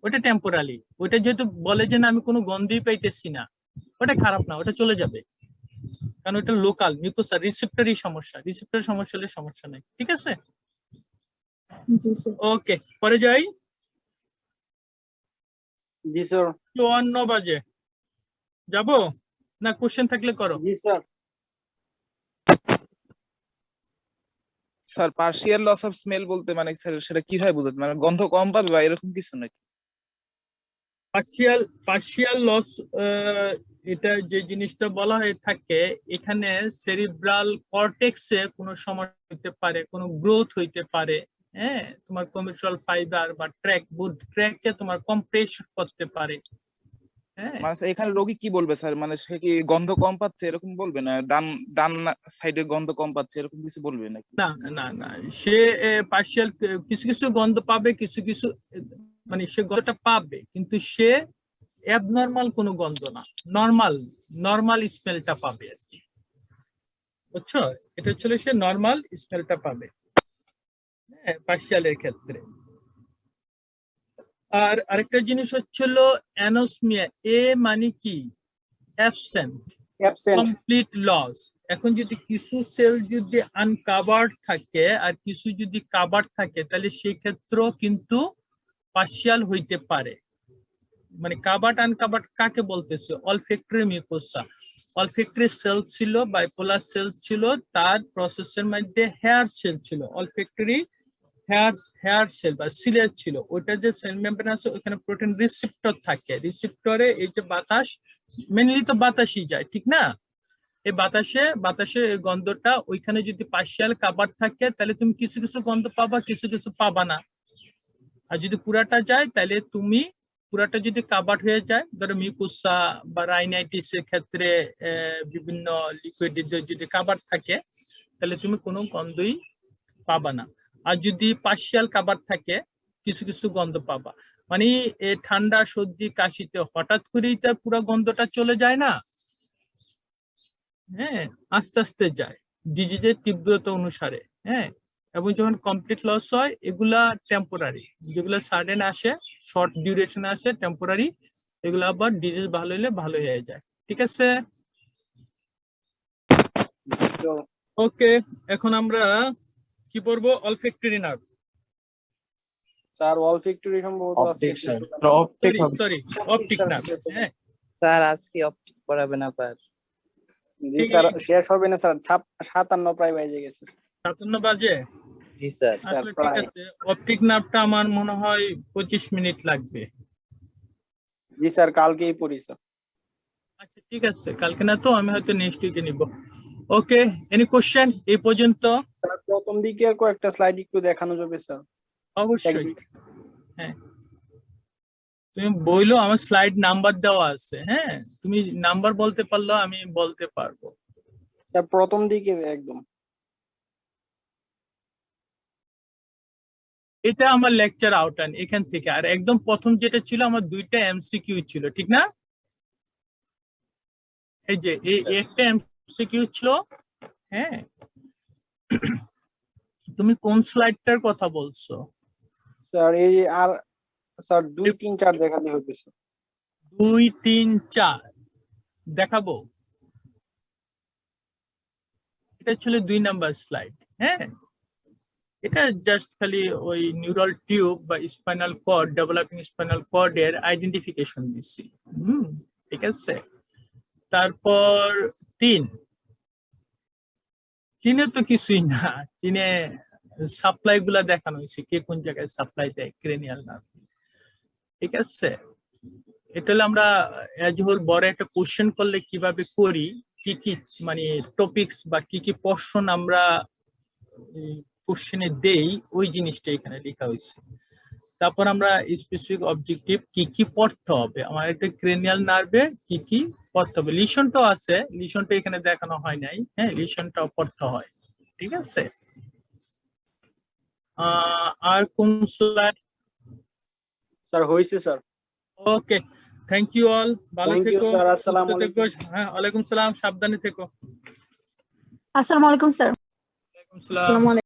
ওটা টেম্পোরারি। ওটা যেহেতু বলে যে না আমি কোনো গন্ধই পাইতেছি না, ওটা খারাপ না, ওটা চলে যাবে, কারণ ওটা লোকাল মিউকোসা রিসেপ্টরই সমস্যা। রিসেপ্টরের সমস্যা হলে সমস্যা নেই। ঠিক আছে, জি স্যার। ওকে, পরে যাই। জি স্যার। 54 বাজে যাবো না? কোশ্চেন থাকলে করো। জি sir. Sir partial loss of smell বলতে মানে স্যার সেটা কিভাবে বোঝাতে, মানে গন্ধ কম পাবে বা এরকম কিছু নাকি? পার্শিয়াল লস, এটা যে জিনিসটা বলা হয়ে থাকে এখানে, সেরিব্রাল কর্টেক্সে কোনো সমস্যা হইতে পারে, কোনো গ্রোথ হইতে পারে। হ্যাঁ, তোমার কমিউনিকেশন ফাইবার বা ট্র্যাককে তোমার কম্প্রেস করতে পারে। হ্যাঁ, মানে স্যার এখানে রোগী কি বলবে স্যার, মানে সে কি গন্ধ কম পাচ্ছে এরকম বলবে, না ডান ডান সাইডে গন্ধ কম পাচ্ছে এরকম কিছু বলবে নাকি? না না না, সে পার্শিয়াল কিছু কিছু গন্ধ পাবে, কিছু কিছু মানে সে গন্ধটা পাবে, কিন্তু সে অ্যাবনর্মাল কোনো গন্ধ না, নর্মাল স্মেলটা পাবে আর কি। বুঝছো, এটা হচ্ছে সে নর্মাল স্মেলটা পাবে, হ্যাঁ, পার্শিয়ালের ক্ষেত্রে। আর আরেকটা জিনিস হচ্ছিল অ্যানোসমিয়া, এ মানে কি? Absent, complete loss. এখন যদি কিছু সেল যদি আনকাভার্ড থাকে আর কিছু যদি কাভার্ড থাকে, তাহলে সেই ক্ষেত্রেও কিন্তু পার্শিয়াল হইতে পারে। মানে কাভার্ড আনকাভার্ড কাকে বলতেছে? Olfactory mucosa. অলফ্যাক্টরি সেল ছিল, বাইপোলার সেল ছিল, তার প্রসেসের মধ্যে হেয়ার সেল ছিল, অলফ্যাক্টরি হেয়ার সেল বা সিলের ছিল। ওইটা যে সেল মেমব্রেন আছে ওখানে প্রোটিন রিসেপ্টর থাকে, রিসেপ্টরে এই যে বাতাস, মেনলি তো বাতাসই যায়, ঠিক না? এই বাতাসে এই গন্ধটা ওইখানে যদি পার্শিয়াল কাভার থাকে, তাহলে তুমি কিছু কিছু গন্ধ পাবা, কিছু কিছু পাবা না। আর যদি পুরাটা যায়, তাহলে তুমি পুরাটা যদি কাভার হয়ে যায়, ধরো মিউকোসা বা রাইনাইটিস এর ক্ষেত্রে বিভিন্ন লিকুইড যদি কাভার থাকে, তাহলে তুমি কোনো গন্ধই পাবা না। আর যদি পার্শিয়াল কাভার থাকে, কিছু কিছু গন্ধ পাবা। মানে ঠান্ডা, সর্দি, কাশিতে হঠাৎ করেই তার পুরো গন্ধটা চলে যায় না, হ্যাঁ, আস্তে আস্তে যায় ডিজিজের তীব্রতা অনুসারে। হ্যাঁ, এবং যখন কমপ্লিট লস হয়, এগুলা টেম্পোরারি। যেগুলো সাডেন আসে, শর্ট ডিউরেশন আসে, টেম্পোরারি, এগুলো আবার ডিজিজ ভালো হলে ভালো হয়ে যায়। ঠিক আছে, ওকে। এখন আমরা কি পড়বো? Olfactory nerve. স্যার অলফ্যাক্টরি সম্ভবত আজকে সরি, অপটিক নার্ভ। হ্যাঁ স্যার আজকে অপটিক পড়াবেন আবার? জি স্যার, শেষ হবে না স্যার, 57 প্রায় বেজে গেছে। 57 বাজে? জি স্যার। আসলে ঠিক আছে, অপটিক নার্ভটা আমার মনে হয় 25 মিনিট লাগবে। জি স্যার, কালকেই পড়ি স্যার। আচ্ছা ঠিক আছে, কালকে না তো, আমি হয়তো নেক্সট উইকে নিব। ওকে, এনি কোশ্চেন এই পর্যন্ত? স্যার প্রথম দিকের কয়েকটা স্লাইড একটু দেখানো যাবে স্যার? অবশ্যই। হ্যাঁ, তুমি বইলো, আমার স্লাইড নাম্বার দেওয়া আছে। হ্যাঁ, তুমি নাম্বার বলতে পারলো, আমি বলতে পারবো। স্যার প্রথম দিকে একদম। এটা আমার লেকচার আউটলাইন এখান থেকে। আর একদম প্রথম যেটা ছিল আমার 2টা এমসিকিউ ছিল, ঠিক না? এই যে এই একটা এমসিকিউ ছিল। হ্যাঁ, তুমি কোন স্লাইডটার কথা বলছো? স্যার এই আর স্যার 2, 3, 4 দেখাতে হবে স্যার। 2, 3, 4 দেখাবো। এটা ছিল 2 নাম্বার স্লাইড। হ্যাঁ, এটা জাস্ট খালি ওই নিউরাল টিউব বা স্পাইনাল কর্ড, ডেভেলপিং স্পাইনাল কর্ডের আইডেন্টিফিকেশন দিছি। ঠিক আছে। তারপর 3 তো কিছুই না, 3-এ সাপ্লাই গুলা দেখানো হয়েছে, কে কোন জায়গায় সাপ্লাই দেয় ক্রেনিয়াল নার্ভ। ঠিক আছে। এটা হলে আমরা এজ হোল বড় একটা কোশ্চেন করলে কিভাবে করি, কি কি মানে টপিকস বা কি কি পোরশন আমরা কোশ্চেনে দেই, ওই জিনিসটা এখানে লেখা হয়েছে। তারপর আমরা স্পেসিফিক অবজেক্টিভ কি কি পড়তে হবে, আমার একটা ক্রেনিয়াল নার্ভে কি কি পড়তে হবে। লিসনটাও আছে, লিসনটা এখানে দেখানো হয় নাই। হ্যাঁ, লিসনটাও পড়তে হয়। ঠিক আছে। আর কোন স্লাইড? স্যার হইছে sir. Okay, thank you all, ভালো Thank you, থেকো, sir. সুস্থ আসসালামু থেকো। আলাইকুম। হ্যাঁ, ওয়ালাইকুম সালাম, সাবধানে থেকো। আসসালামু আলাইকুম স্যার। ওয়ালাইকুম সালাম। আসসালামু আলাইকুম।